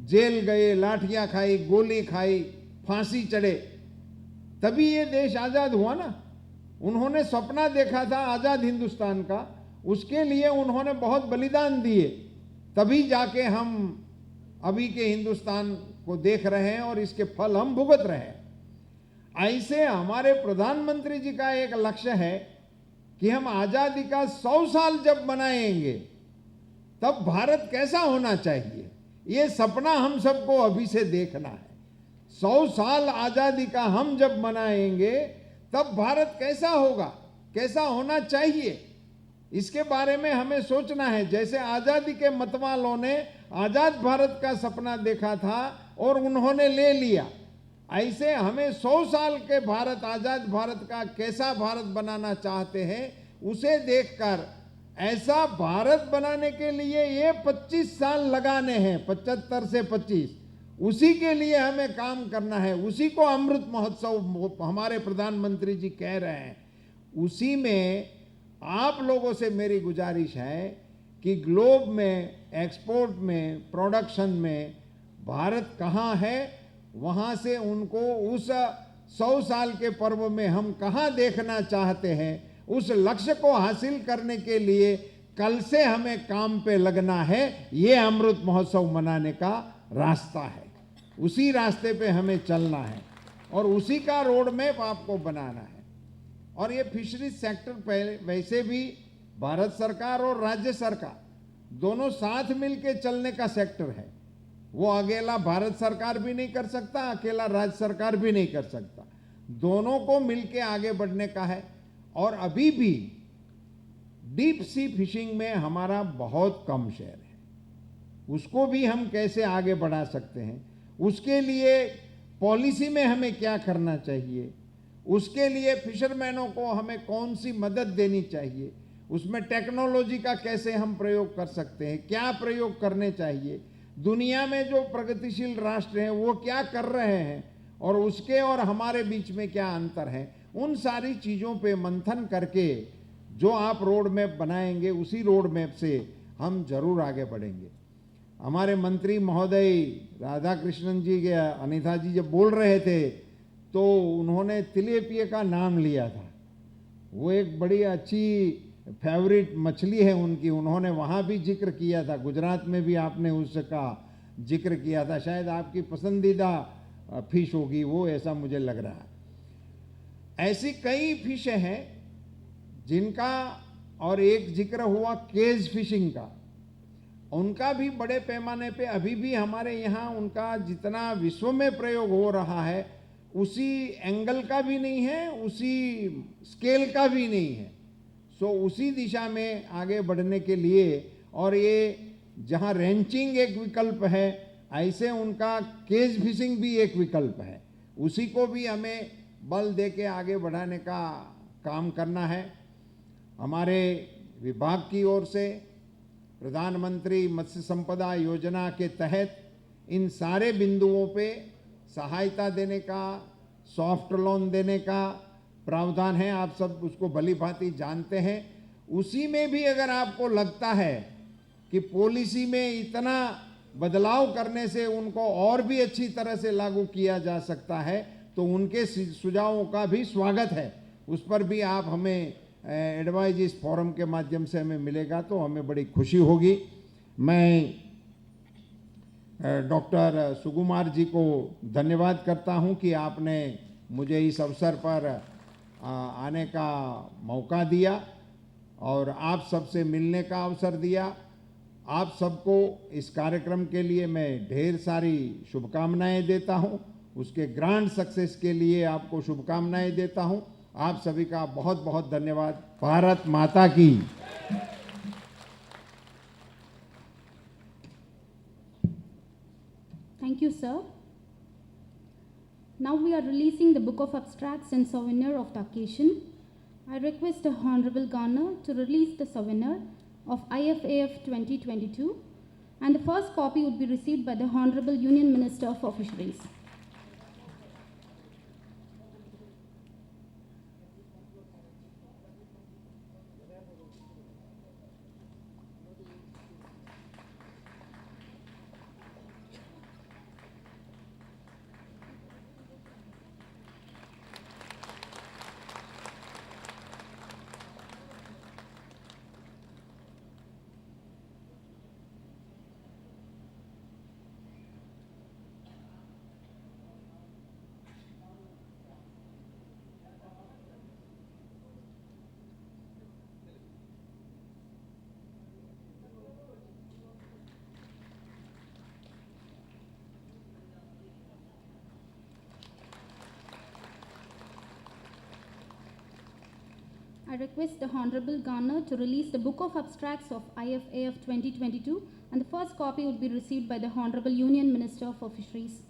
जेल गए, लाठियां खाई, गोली खाई, फांसी चढ़े, तभी ये देश आजाद हुआ ना। उन्होंने सपना देखा था आजाद हिंदुस्तान का, उसके लिए उन्होंने बहुत बलिदान दिए, तभी जाके हम अभी के हिंदुस्तान को देख रहे हैं और इसके फल हम भुगत रहे हैं। ऐसे हमारे प्रधानमंत्री जी का एक लक्ष्य है कि हम आजादी का 100 साल जब मनाएंगे तब भारत कैसा होना चाहिए, ये सपना हम सबको अभी से देखना है। 100 साल आजादी का हम जब मनाएंगे तब भारत कैसा होगा, कैसा होना चाहिए, इसके बारे में हमें सोचना है। जैसे आजादी के मतवालों ने आजाद भारत का सपना देखा था और उन्होंने ले लिया, ऐसे हमें 100 साल के भारत, आजाद भारत का कैसा भारत बनाना चाहते हैं, उसे देखकर ऐसा भारत बनाने के लिए ये 25 साल लगाने हैं, 75 से 25, उसी के लिए हमें काम करना है। उसी को अमृत महोत्सव हमारे प्रधानमंत्री जी कह रहे हैं। उसी में आप लोगों से मेरी गुजारिश है कि ग्लोब में, एक्सपोर्ट में, प्रोडक्शन में भारत कहाँ है, वहाँ से उनको उस 100 साल के पर्व में हम कहाँ देखना चाहते हैं, उस लक्ष्य को हासिल करने के लिए कल से हमें काम पे लगना है। ये अमृत महोत्सव मनाने का रास्ता है, उसी रास्ते पे हमें चलना है और उसी का रोड मैप आपको बनाना है। और ये फिशरीज सेक्टर पहले वैसे भी भारत सरकार और राज्य सरकार दोनों साथ मिलके चलने का सेक्टर है। वो अकेला भारत सरकार भी नहीं कर सकता, अकेला राज्य सरकार भी नहीं कर सकता, दोनों को मिलके आगे बढ़ने का है। और अभी भी डीप सी फिशिंग में हमारा बहुत कम शेयर है, उसको भी हम कैसे आगे बढ़ा सकते हैं, उसके लिए पॉलिसी में हमें क्या करना चाहिए, उसके लिए फिशरमैनों को हमें कौन सी मदद देनी चाहिए, उसमें टेक्नोलॉजी का कैसे हम प्रयोग कर सकते हैं, क्या प्रयोग करने चाहिए, दुनिया में जो प्रगतिशील राष्ट्र हैं वो क्या कर रहे हैं और उसके और हमारे बीच में क्या अंतर है, उन सारी चीज़ों पे मंथन करके जो आप रोड मैप बनाएंगे, उसी रोड मैप से हम जरूर आगे बढ़ेंगे। हमारे मंत्री महोदय राधा कृष्णन जी के अनिता जी जब बोल रहे थे तो उन्होंने तिलेपिया का नाम लिया था। वो एक बड़ी अच्छी फेवरेट मछली है उनकी, उन्होंने वहाँ भी जिक्र किया था, गुजरात में भी आपने उसका जिक्र किया था। शायद आपकी पसंदीदा फिश होगी वो, ऐसा मुझे लग रहा है। ऐसी कई फिश हैं जिनका, और एक जिक्र हुआ केज फिशिंग का, उनका भी बड़े पैमाने पे अभी भी हमारे यहाँ उनका जितना विश्व में प्रयोग हो रहा है उसी एंगल का भी नहीं है, उसी स्केल का भी नहीं है। सो उसी दिशा में आगे बढ़ने के लिए, और ये जहाँ रेंचिंग एक विकल्प है, ऐसे उनका केज फिशिंग भी एक विकल्प है, उसी को भी हमें बल दे के आगे बढ़ाने का काम करना है। हमारे विभाग की ओर से प्रधानमंत्री मत्स्य संपदा योजना के तहत इन सारे बिंदुओं पे सहायता देने का, सॉफ्ट लोन देने का प्रावधान है। आप सब उसको भली भांति जानते हैं। उसी में भी अगर आपको लगता है कि पॉलिसी में इतना बदलाव करने से उनको और भी अच्छी तरह से लागू किया जा सकता है, तो उनके सुझावों का भी स्वागत है। उस पर भी आप हमें एडवाइज इस फोरम के माध्यम से हमें मिलेगा तो हमें बड़ी खुशी होगी। मैं डॉक्टर सुकुमार जी को धन्यवाद करता हूं कि आपने मुझे इस अवसर पर आने का मौका दिया और आप सबसे मिलने का अवसर दिया। आप सबको इस कार्यक्रम के लिए मैं ढेर सारी शुभकामनाएं देता हूं। उसके ग्रैंड सक्सेस के लिए आपको शुभकामनाएं देता हूं। आप सभी का बहुत बहुत धन्यवाद। भारत माता की। Thank you, sir. Now we are releasing the Book of Abstracts and Souvenir of the occasion. I request the Honorable Governor to release the souvenir of IFAF 2022, and the first copy would be received by the Honorable Union Minister for Fisheries. I request the Honorable Governor to release the Book of Abstracts of IFAF 2022, and the first copy would be received by the Honorable Union Minister for Fisheries.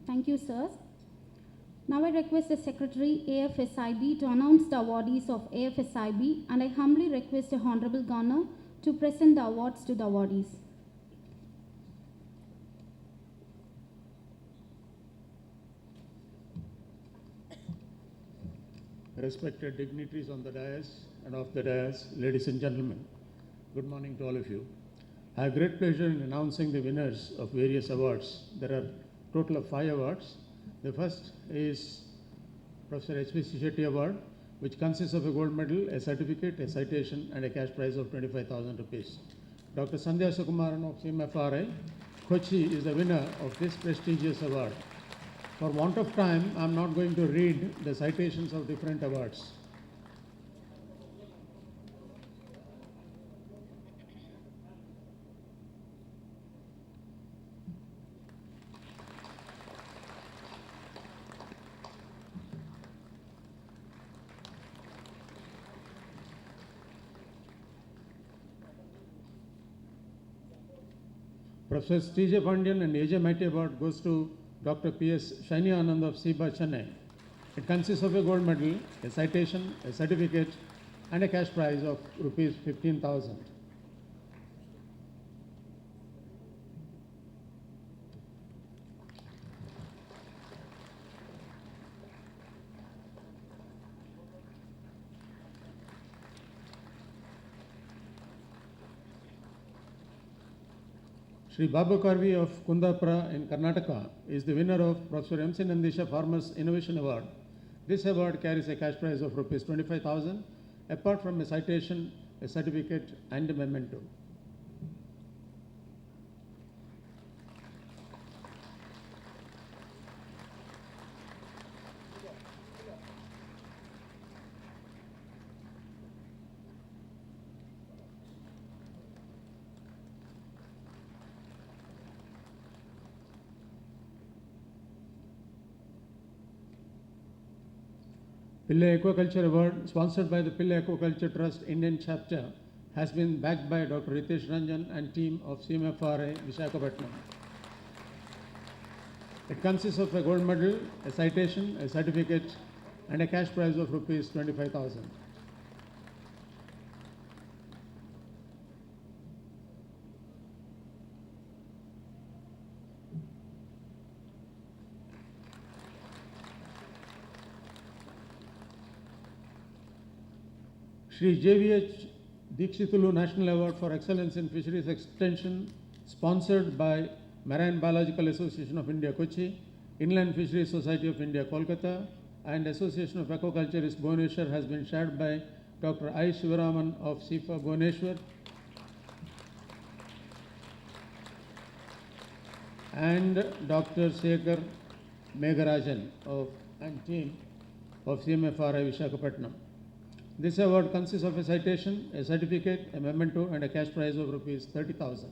Thank you, sirs. Now I request the Secretary AFSIB to announce the awardees of AFSIB, and I humbly request the Honorable Governor to present the awards to the awardees. Respected dignitaries on the dais and off the dais, ladies and gentlemen, good morning to all of you. I have great pleasure in announcing the winners of various awards. There are a total of 5 awards. The first is Professor H.V. Shetty Award, which consists of a gold medal, a certificate, a citation, and a cash prize of 25,000 rupees. Dr. Sandhya Sukumaran of CMFRI, Kochi, is the winner of this prestigious award. For want of time, I am not going to read the citations of different awards. Professor T.J. Pandian and A.J. Maiti Award goes to Dr. P.S. Shaini Anand of SIBA, Chennai. It consists of a gold medal, a citation, a certificate, and a cash prize of rupees 15,000. Sri Babu Karvi of Kundapura in Karnataka is the winner of Professor M.C. Nandisha Farmers Innovation Award. This award carries a cash prize of rupees 25,000, apart from a citation, a certificate, and a memento. Pillai Aquaculture Award, sponsored by the Pillai Aquaculture Trust Indian Chapter, has been backed by Dr. Ritesh Ranjan and team of CMFRA Visakhapatnam. It consists of a gold medal, a citation, a certificate, and a cash prize of rupees 25,000. Shri JVH Dikshitulu National Award for Excellence in Fisheries Extension, sponsored by Marine Biological Association of India, Kochi, Inland Fisheries Society of India, Kolkata, and Association of Aquaculturists, Bhubaneswar, has been shared by Dr. I. Shivaraman of SIFA, Bhubaneswar, and Dr. Sekhar Megarajan and team of CMFRI Visakhapatnam. This award consists of a citation, a certificate, a memento, and a cash prize of rupees 30,000.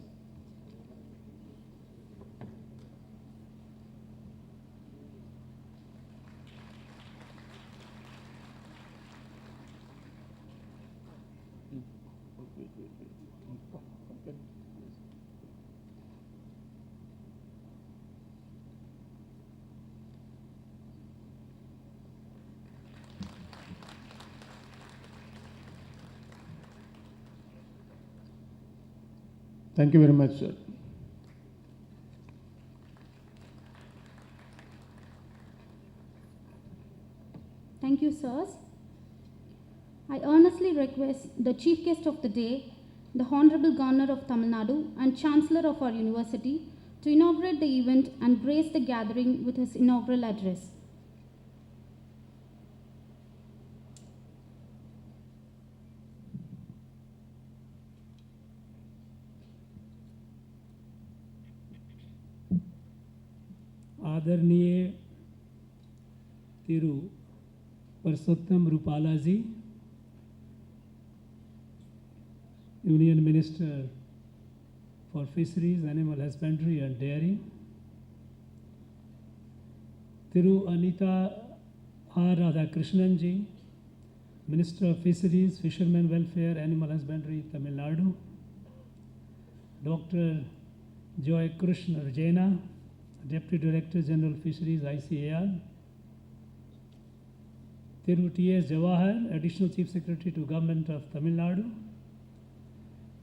Thank you very much, sir. Thank you, sirs. I earnestly request the chief guest of the day, the Honorable Governor of Tamil Nadu and Chancellor of our university, to inaugurate the event and grace the gathering with his inaugural address. आदरणीय तिरु परसोत्तम रूपाला जी, union minister for fisheries, animal husbandry and dairy, Tiru Anita are Radhakrishnan ji, minister of fisheries, fisherman welfare, animal husbandry, Tamil Nadu, doctor Joy Krishna रजैना, Deputy Director General Fisheries, ICAR, Thiru T.S. Jawahar, Additional Chief Secretary to Government of Tamil Nadu,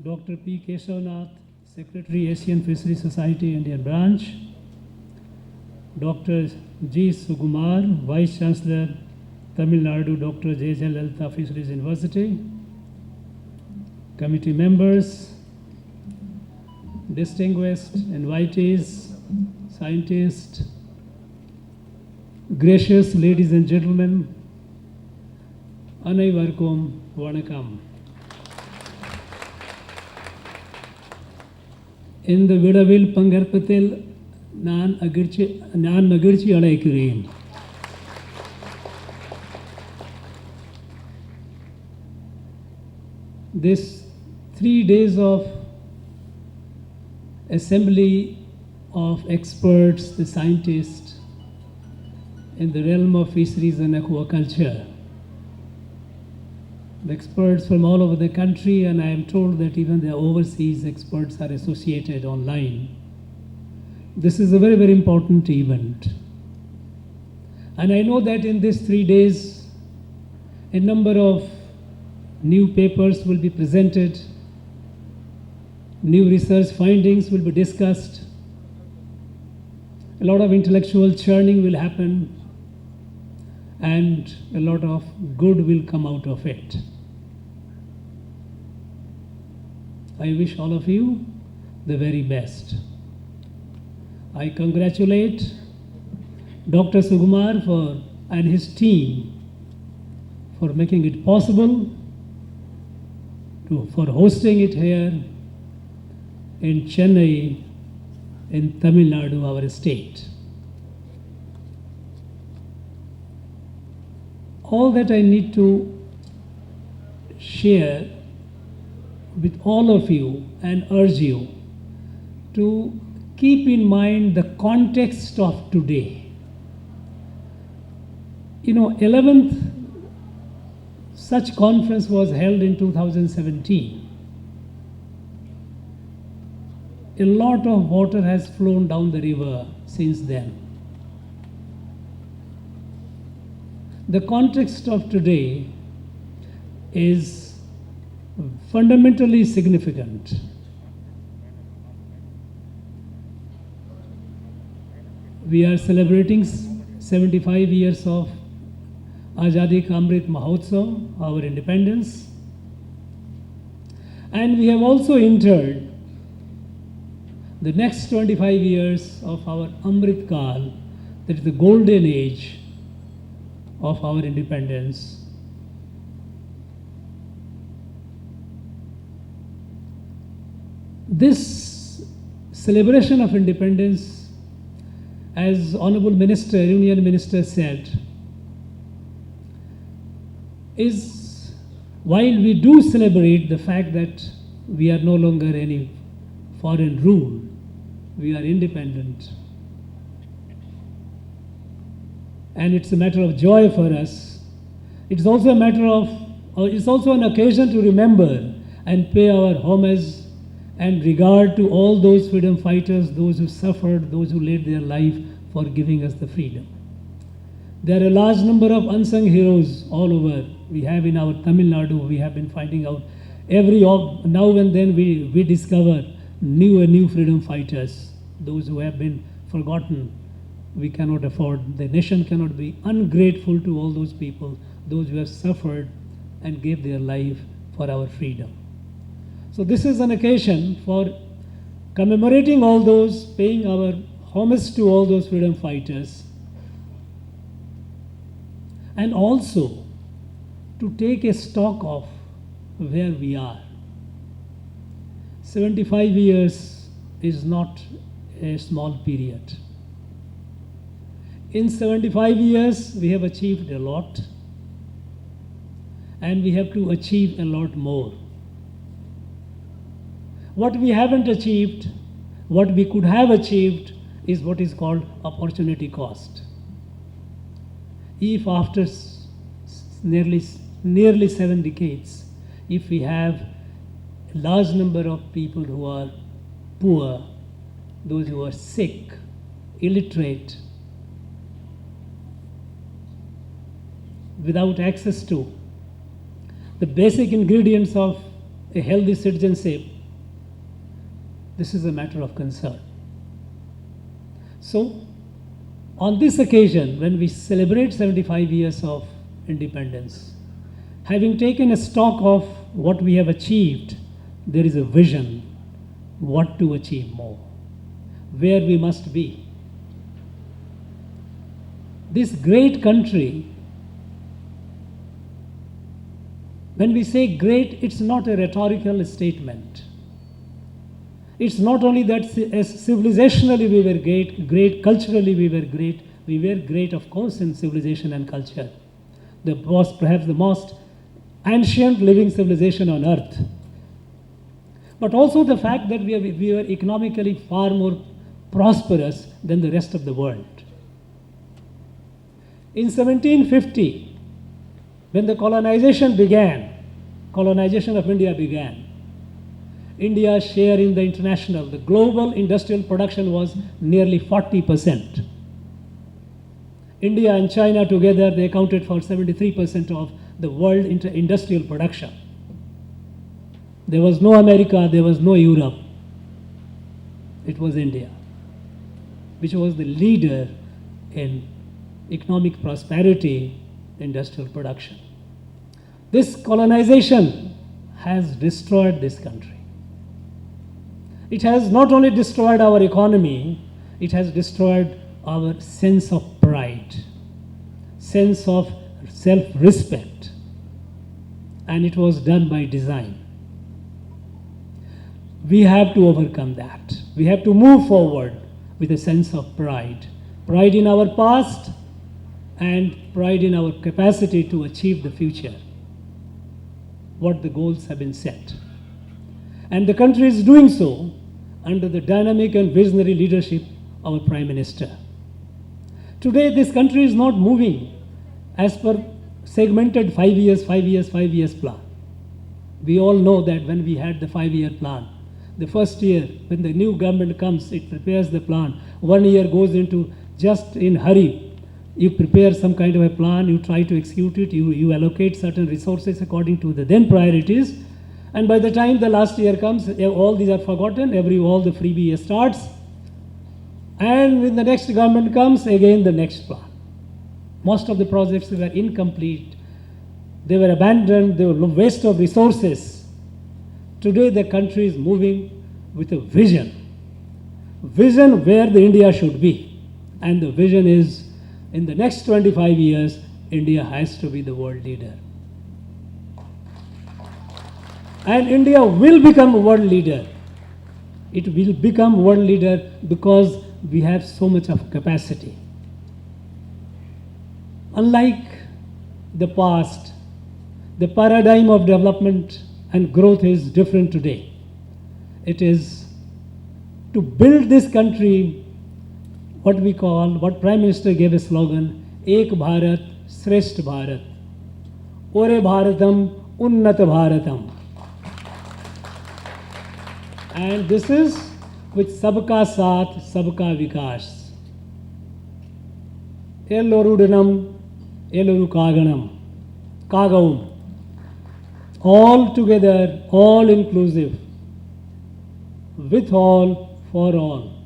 Dr. P. Keshavnath, Secretary, Asian Fisheries Society, Indian Branch, Dr. G. Sugumar, Vice Chancellor, Tamil Nadu, Dr. J. J. Lalita Fisheries University, committee members, distinguished invitees, scientists, gracious ladies and gentlemen, அனைவருக்கும் வணக்கம். இந்த விழாவில் பங்கேற்பதில் நான் மகிழ்ச்சி அடைகிறேன். This 3 days of assembly of experts, the scientists in the realm of fisheries and aquaculture. The experts from all over the country, and I am told that even the overseas experts are associated online. This is a very, very important event. And I know that in these 3 days, a number of new papers will be presented, new research findings will be discussed, a lot of intellectual churning will happen, and a lot of good will come out of it. I wish all of you the very best. I congratulate Dr. Sugumar and his team for making it possible, for hosting it here in Chennai, in Tamil Nadu, our state. All that I need to share with all of you and urge you to keep in mind the context of today. 11th such conference was held in 2017. A lot of water has flown down the river since then. The context of today is fundamentally significant. We are celebrating 75 years of Azadi Ka Amrit Mahotsav, our independence. And we have also entered the next 25 years of our Amrit Kal, that is the golden age of our independence. This celebration of independence, as Honorable Minister, Union Minister said, is, while we do celebrate the fact that we are no longer any foreign rule, we are independent. And it's a matter of joy for us. It's also a matter of, it's also an occasion to remember and pay our homage and regard to all those freedom fighters, those who suffered, those who laid their life for giving us the freedom. There are a large number of unsung heroes all over. We have in our Tamil Nadu, we have been finding out now and then we discover new and new freedom fighters, those who have been forgotten. We cannot afford, the nation cannot be ungrateful to all those people, those who have suffered and gave their life for our freedom. So this is an occasion for commemorating all those, paying our homage to all those freedom fighters, and also to take a stock of where we are. 75 years is not a small period. In 75 years, we have achieved a lot, and we have to achieve a lot more. What we haven't achieved, what we could have achieved, is what is called opportunity cost. If after nearly 7 decades, if we have a large number of people who are poor, those who are sick, illiterate, without access to the basic ingredients of a healthy citizenship, this is a matter of concern. So, on this occasion, when we celebrate 75 years of independence, having taken a stock of what we have achieved, there is a vision what to achieve more, where we must be. This great country, when we say great, it's not a rhetorical statement. It's not only that as civilizationally we were great, culturally we were great of course in civilization and culture. Perhaps the most ancient living civilization on earth. But also the fact that we were economically far more prosperous than the rest of the world. In 1750, when the colonization of India began, India's share in the global industrial production was nearly 40%. India and China together, they accounted for 73% of the world industrial production. There was no America, there was no Europe. It was India, which was the leader in economic prosperity, industrial production. This colonization has destroyed this country. It has not only destroyed our economy, it has destroyed our sense of pride, sense of self-respect, and it was done by design. We have to overcome that. We have to move forward with a sense of pride. Pride in our past and pride in our capacity to achieve the future, what the goals have been set. And the country is doing so under the dynamic and visionary leadership of our Prime Minister. Today, this country is not moving as per segmented 5 years, 5 years, 5 years plan. We all know that when we had the 5-year plan, the first year, when the new government comes, it prepares the plan. 1 year goes into just in hurry. You prepare some kind of a plan, you try to execute it, you allocate certain resources according to the then priorities, and by the time the last year comes, all these are forgotten, all the freebie year starts, and when the next government comes, again the next plan. Most of the projects were incomplete, they were abandoned, they were waste of resources. Today the country is moving with a vision where the India should be, and the vision is in the next 25 years, India has to be the world leader. And India will become a world leader. It will become world leader because we have so much of capacity. Unlike the past, the paradigm of development and growth is different today. It is to build this country, what Prime Minister gave a slogan, Ek Bharat, Shrestha Bharat, Ore Bharatam, Unnat Bharatam. And this is with Sabka Saath, Sabka Vikas. Ellorudanam, Ellorukaganam, Kagaum. All together, all inclusive, with all, for all.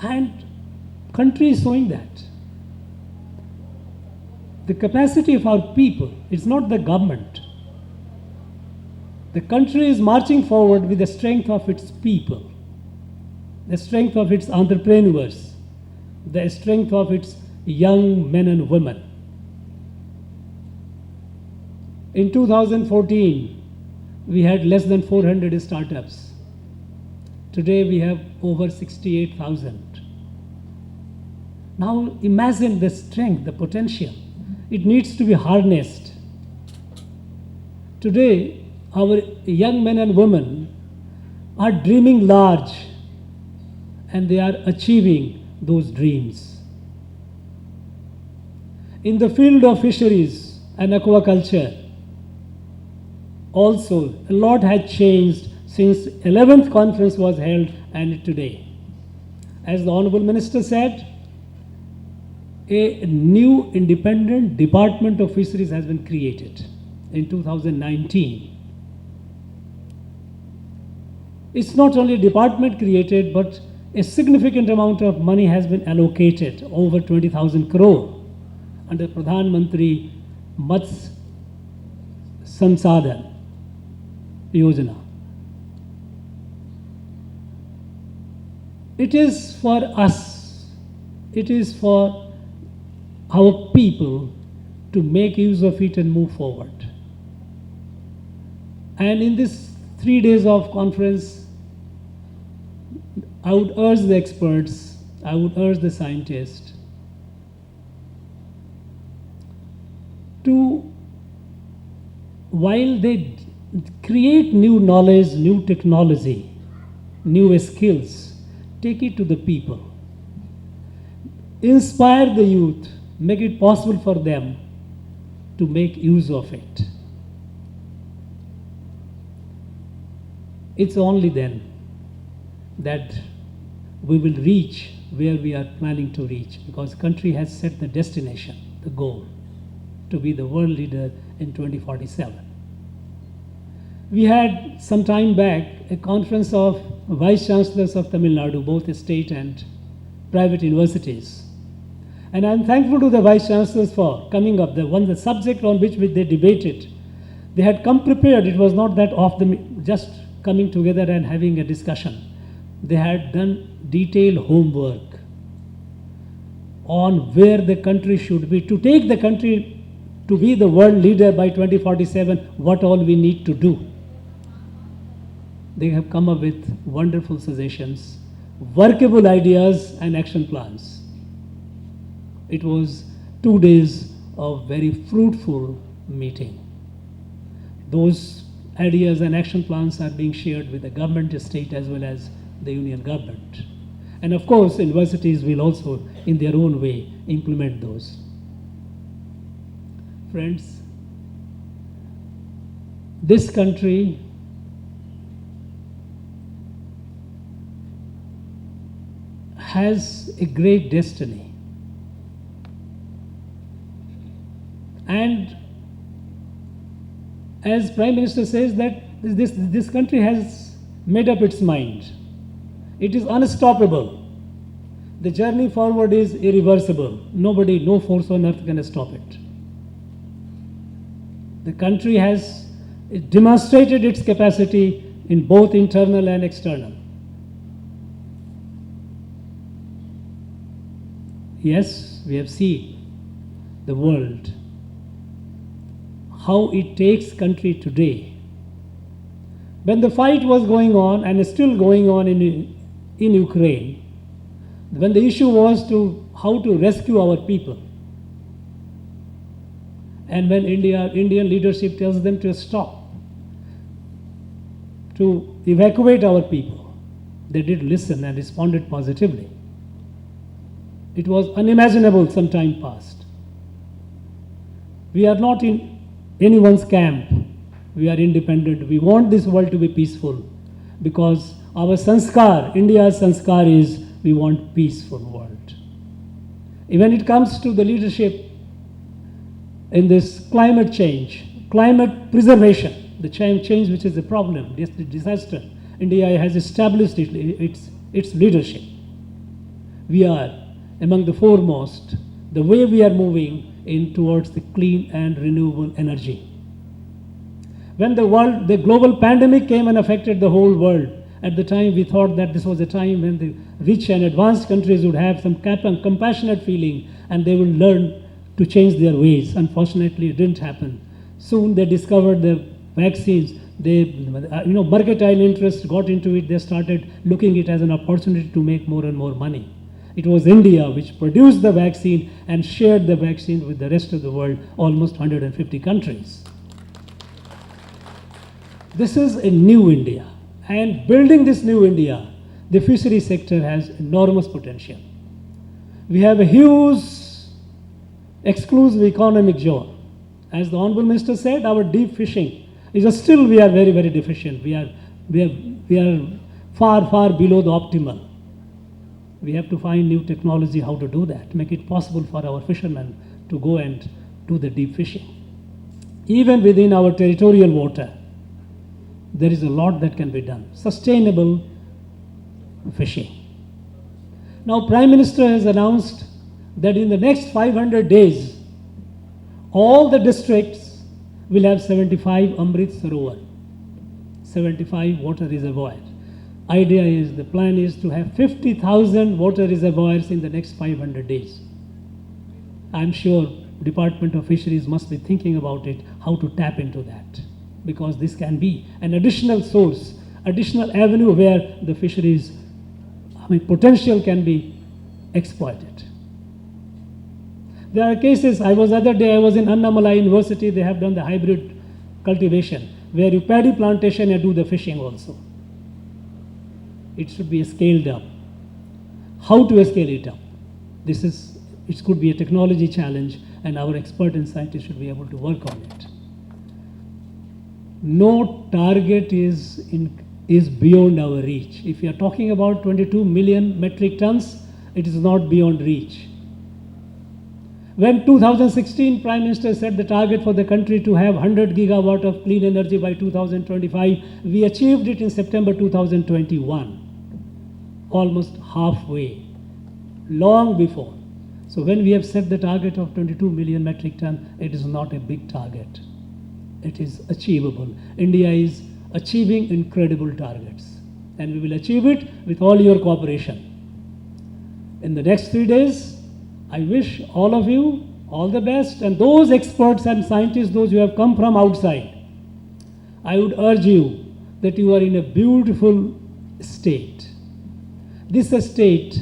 And country is showing that. The capacity of our people, it's not the government. The country is marching forward with the strength of its people, the strength of its entrepreneurs, the strength of its young men and women. In 2014, we had less than 400 startups. Today we have over 68,000. Now imagine the strength, the potential. It needs to be harnessed. Today, our young men and women are dreaming large, and they are achieving those dreams. In the field of fisheries and aquaculture, also a lot has changed since 11th conference was held and today. As the Honorable Minister said, a new independent Department of Fisheries has been created in 2019. It's not only a department created, but a significant amount of money has been allocated, over 20,000 crore, under Pradhan Mantri Matsya Sansadhan Yojana. It is for us, it is for our people to make use of it and move forward. And in this 3 days of conference, I would urge the experts, I would urge the scientists to, while they create new knowledge, new technology, new skills, take it to the people. Inspire the youth, make it possible for them to make use of it. It's only then that we will reach where we are planning to reach, because the country has set the destination, the goal, to be the world leader in 2047. We had some time back a conference of Vice Chancellors of Tamil Nadu, both state and private universities. And I'm thankful to the Vice Chancellors for coming up. The subject on which they debated, they had come prepared. It was not that just coming together and having a discussion. They had done detailed homework on where the country should be. To take the country to be the world leader by 2047, what all we need to do. They have come up with wonderful suggestions, workable ideas and action plans. It was 2 days of very fruitful meeting. Those ideas and action plans are being shared with the government, state as well as the union government. And of course, universities will also, in their own way, implement those. Friends, this country has a great destiny. And as Prime Minister says that this country has made up its mind. It is unstoppable. The journey forward is irreversible. Nobody, no force on earth can stop it. The country has demonstrated its capacity in both internal and external. Yes, we have seen the world, how it takes country today. When the fight was going on and is still going on in Ukraine, when the issue was to how to rescue our people, and when Indian leadership tells them to stop, to evacuate our people, they did listen and responded positively. It was unimaginable some time past. We are not in anyone's camp. We are independent. We want this world to be peaceful because our sanskar, India's sanskar is we want peaceful world. When it comes to the leadership in this climate change, climate preservation, the change which is the problem, the disaster, India has established its leadership. We are among the foremost, the way we are moving in towards the clean and renewable energy. When the global pandemic came and affected the whole world, at the time we thought that this was a time when the rich and advanced countries would have some compassionate feeling and they will learn to change their ways. Unfortunately, it didn't happen. Soon they discovered the vaccines. Mercantile interest got into it. They started looking at it as an opportunity to make more and more money. It was India which produced the vaccine and shared the vaccine with the rest of the world, almost 150 countries. This is a new India. And building this new India, the fishery sector has enormous potential. We have a huge exclusive economic zone. As the Honorable Minister said, our deep fishing is still we are very, very deficient. We are far, far below the optimal. We have to find new technology how to do that, make it possible for our fishermen to go and do the deep fishing. Even within our territorial water, there is a lot that can be done. Sustainable fishing. Now, Prime Minister has announced that in the next 500 days, all the districts will have 75 Amrit Sarovar, 75 water reservoirs. Idea is, the plan is to have 50,000 water reservoirs in the next 500 days. I'm sure Department of Fisheries must be thinking about it, how to tap into that. Because this can be an additional source, additional avenue where the fisheries, potential can be exploited. There are cases, other day I was in Annamalai University, they have done the hybrid cultivation, where you paddy plantation and do the fishing also. It should be scaled up. How to scale it up? It could be a technology challenge and our expert and scientists should be able to work on it. No target is beyond our reach. If you are talking about 22 million metric tons, it is not beyond reach. When 2016 Prime Minister set the target for the country to have 100 gigawatt of clean energy by 2025, we achieved it in September 2021, almost halfway, long before. So when we have set the target of 22 million metric ton, it is not a big target. It is achievable. India is achieving incredible targets and we will achieve it with all your cooperation. In the next 3 days, I wish all of you all the best and those experts and scientists, those who have come from outside, I would urge you that you are in a beautiful state. This state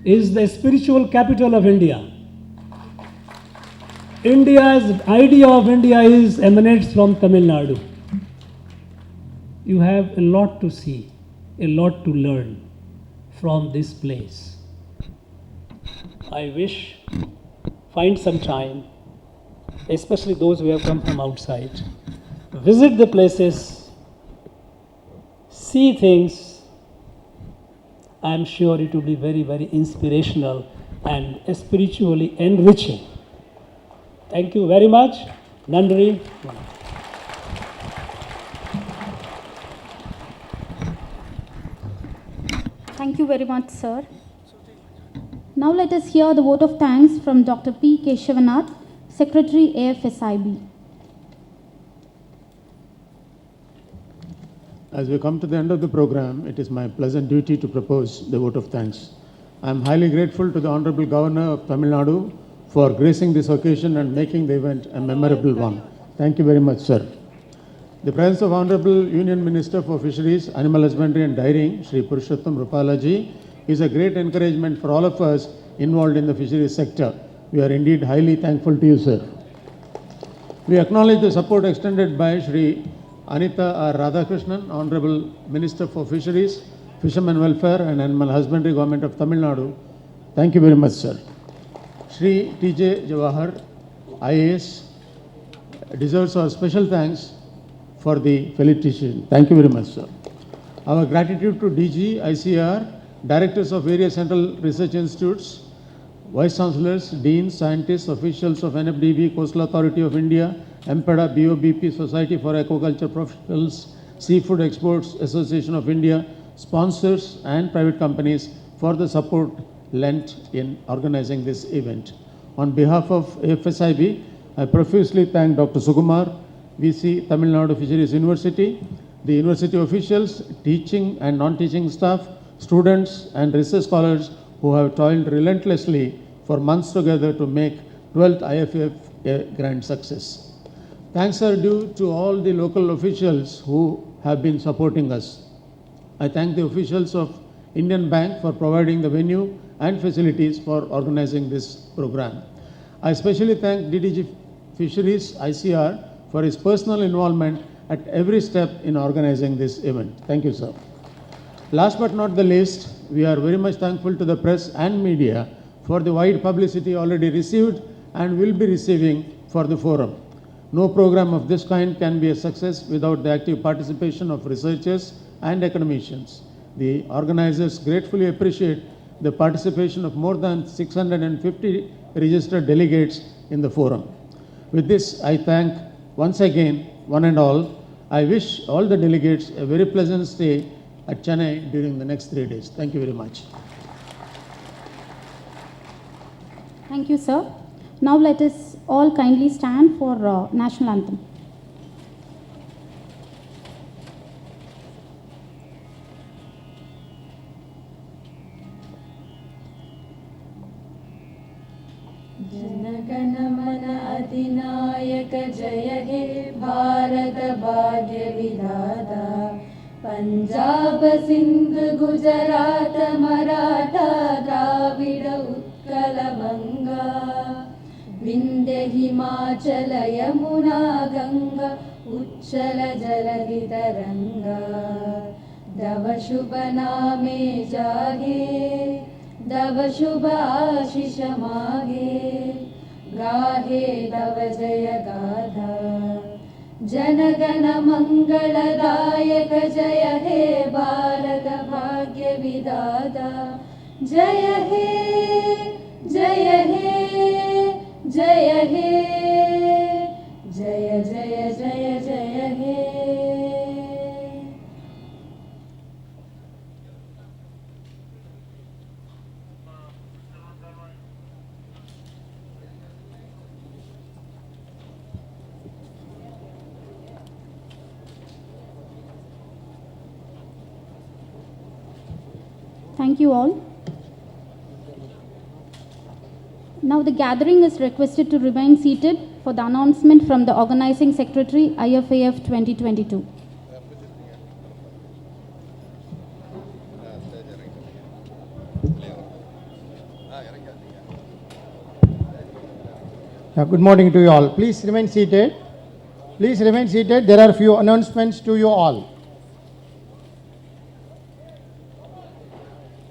is the spiritual capital of India. India's idea of India emanates from Tamil Nadu. You have a lot to see, a lot to learn. from this place. I wish find some time, especially those who have come from outside, visit the places, see things. I am sure it will be very, very inspirational and spiritually enriching. Thank you very much. Nandri. Thank you very much, sir. Now let us hear the vote of thanks from Dr. P. Keshwanath, Secretary AFSIB. As we come to the end of the program, it is my pleasant duty to propose the vote of thanks. I am highly grateful to the Honorable Governor of Tamil Nadu for gracing this occasion and making the event a memorable one. Thank you very much, sir. The presence of Honorable Union Minister for Fisheries, Animal Husbandry and Dairying, Shri Purushottam Rupalaji, is a great encouragement for all of us involved in the fisheries sector. We are indeed highly thankful to you, sir. We acknowledge the support extended by Shri Anita R. Radhakrishnan, Honorable Minister for Fisheries, Fishermen Welfare and Animal Husbandry, Government of Tamil Nadu. Thank you very much, sir. Shri T.J. Jawahar, IAS, deserves our special thanks for the felicitation. Thank you very much, sir. Our gratitude to DG, ICR, directors of various central research institutes, vice chancellors, deans, scientists, officials of NFDB, Coastal Authority of India, MPEDA, BOBP, Society for Aquaculture Professionals, Seafood Exports Association of India, sponsors and private companies for the support lent in organizing this event. On behalf of AFSIB, I profusely thank Dr. Sukumar, VC, Tamil Nadu Fisheries University, the university officials, teaching and non-teaching staff, students and research scholars who have toiled relentlessly for months together to make 12th IFF a grand success. Thanks are due to all the local officials who have been supporting us. I thank the officials of Indian Bank for providing the venue and facilities for organizing this program. I especially thank DDG Fisheries, ICR, for his personal involvement at every step in organizing this event. Thank you, sir. Last but not the least, we are very much thankful to the press and media for the wide publicity already received and will be receiving for the forum. No program of this kind can be a success without the active participation of researchers and academicians. The organizers gratefully appreciate the participation of more than 650 registered delegates in the forum. With this, I thank once again one and all. I wish all the delegates a very pleasant stay at Chennai during the next 3 days. Thank you very much. Thank you, sir. Now let us all kindly stand for national anthem. जनगण मन अधिनायक जय हे भारत भाग्य विधाता पंजाब सिंध गुजरात मराठा द्राविड उत्कल बंगा विंध्य हिमाचल यमुना गंगा उच्चल जलधि तरंगा तव शुभ नामे जागे तव शुभ आशीष मागे गाहे तव जय गाथा जनगण मंगलदायक जय हे भारत भाग्य विधाता जय हे जय हे जय हे जय जय जय जय हे. Thank you all. Now the gathering is requested to remain seated for the announcement from the Organizing Secretary, IFAF 2022. Good morning to you all. Please remain seated. Please remain seated. There are few announcements to you all.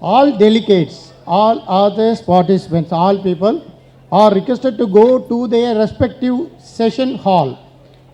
all delegates, all other participants, all people are requested to go to their respective session hall.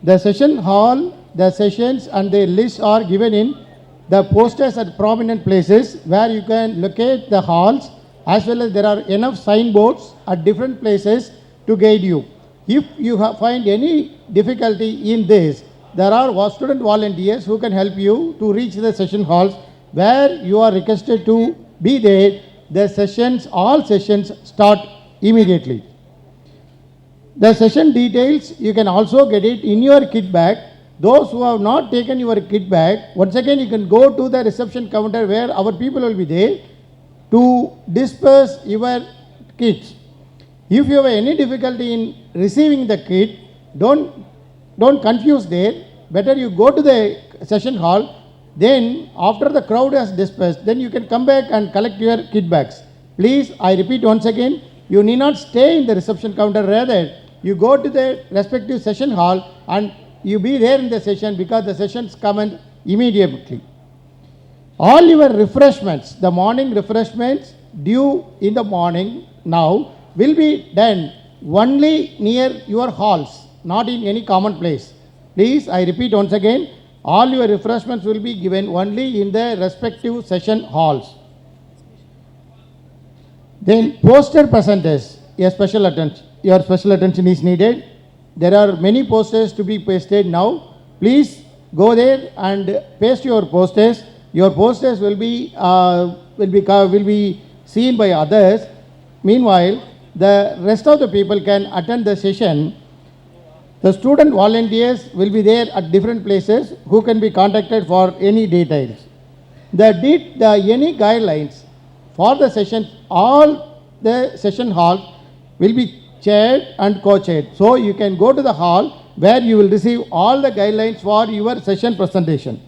The session hall, the sessions and the list are given in the posters at prominent places where you can locate the halls, as well as there are enough signboards at different places to guide you. If you find any difficulty in this, there are student volunteers who can help you to reach the session halls where you are requested to be there. The sessions, all sessions start immediately. The session details, you can also get it in your kit bag. Those who have not taken your kit bag, once again you can go to the reception counter where our people will be there to disperse your kits. If you have any difficulty in receiving the kit, don't confuse there. Better you go to the session hall. Then after the crowd has dispersed, then you can come back and collect your kit bags. Please, I repeat once again, you need not stay in the reception counter. Rather, you go to the respective session hall and you be there in the session, because the sessions commence immediately. All your refreshments, the morning refreshments due in the morning now will be done only near your halls, not in any common place. Please, I repeat once again, all your refreshments will be given only in the respective session halls. Then poster presenters, your special attention is needed. There are many posters to be pasted now. Please go there and paste your posters. Your posters will be seen by others. Meanwhile, the rest of the people can attend the session. The student volunteers will be there at different places who can be contacted for any details. Any guidelines for the session, all the session hall will be chaired and co-chaired. So you can go to the hall where you will receive all the guidelines for your session presentation.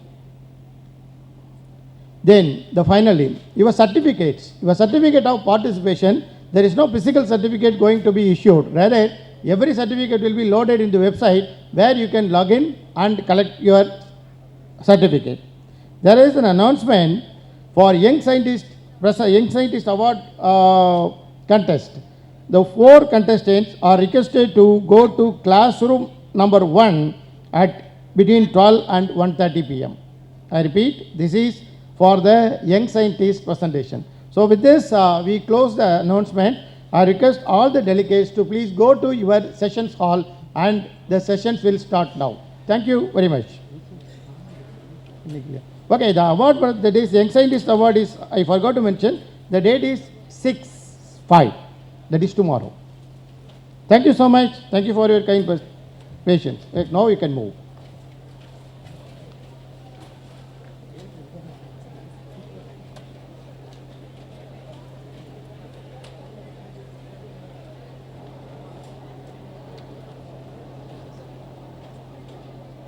Then finally, your certificate of participation, there is no physical certificate going to be issued. Rather, every certificate will be loaded in the website where you can log in and collect your certificate. There is an announcement for Young Scientist Award contest. The 4 contestants are requested to go to classroom number 1 at between 12 and 1:30 p.m. I repeat, this is for the Young Scientist presentation. So with this, we close the announcement. I request all the delegates to please go to your sessions hall and the sessions will start now. Thank you very much. Okay, the award for the day's Young Scientist Award is, I forgot to mention, the date is 6/5. That is tomorrow. Thank you so much. Thank you for your kind patience. Now you can move.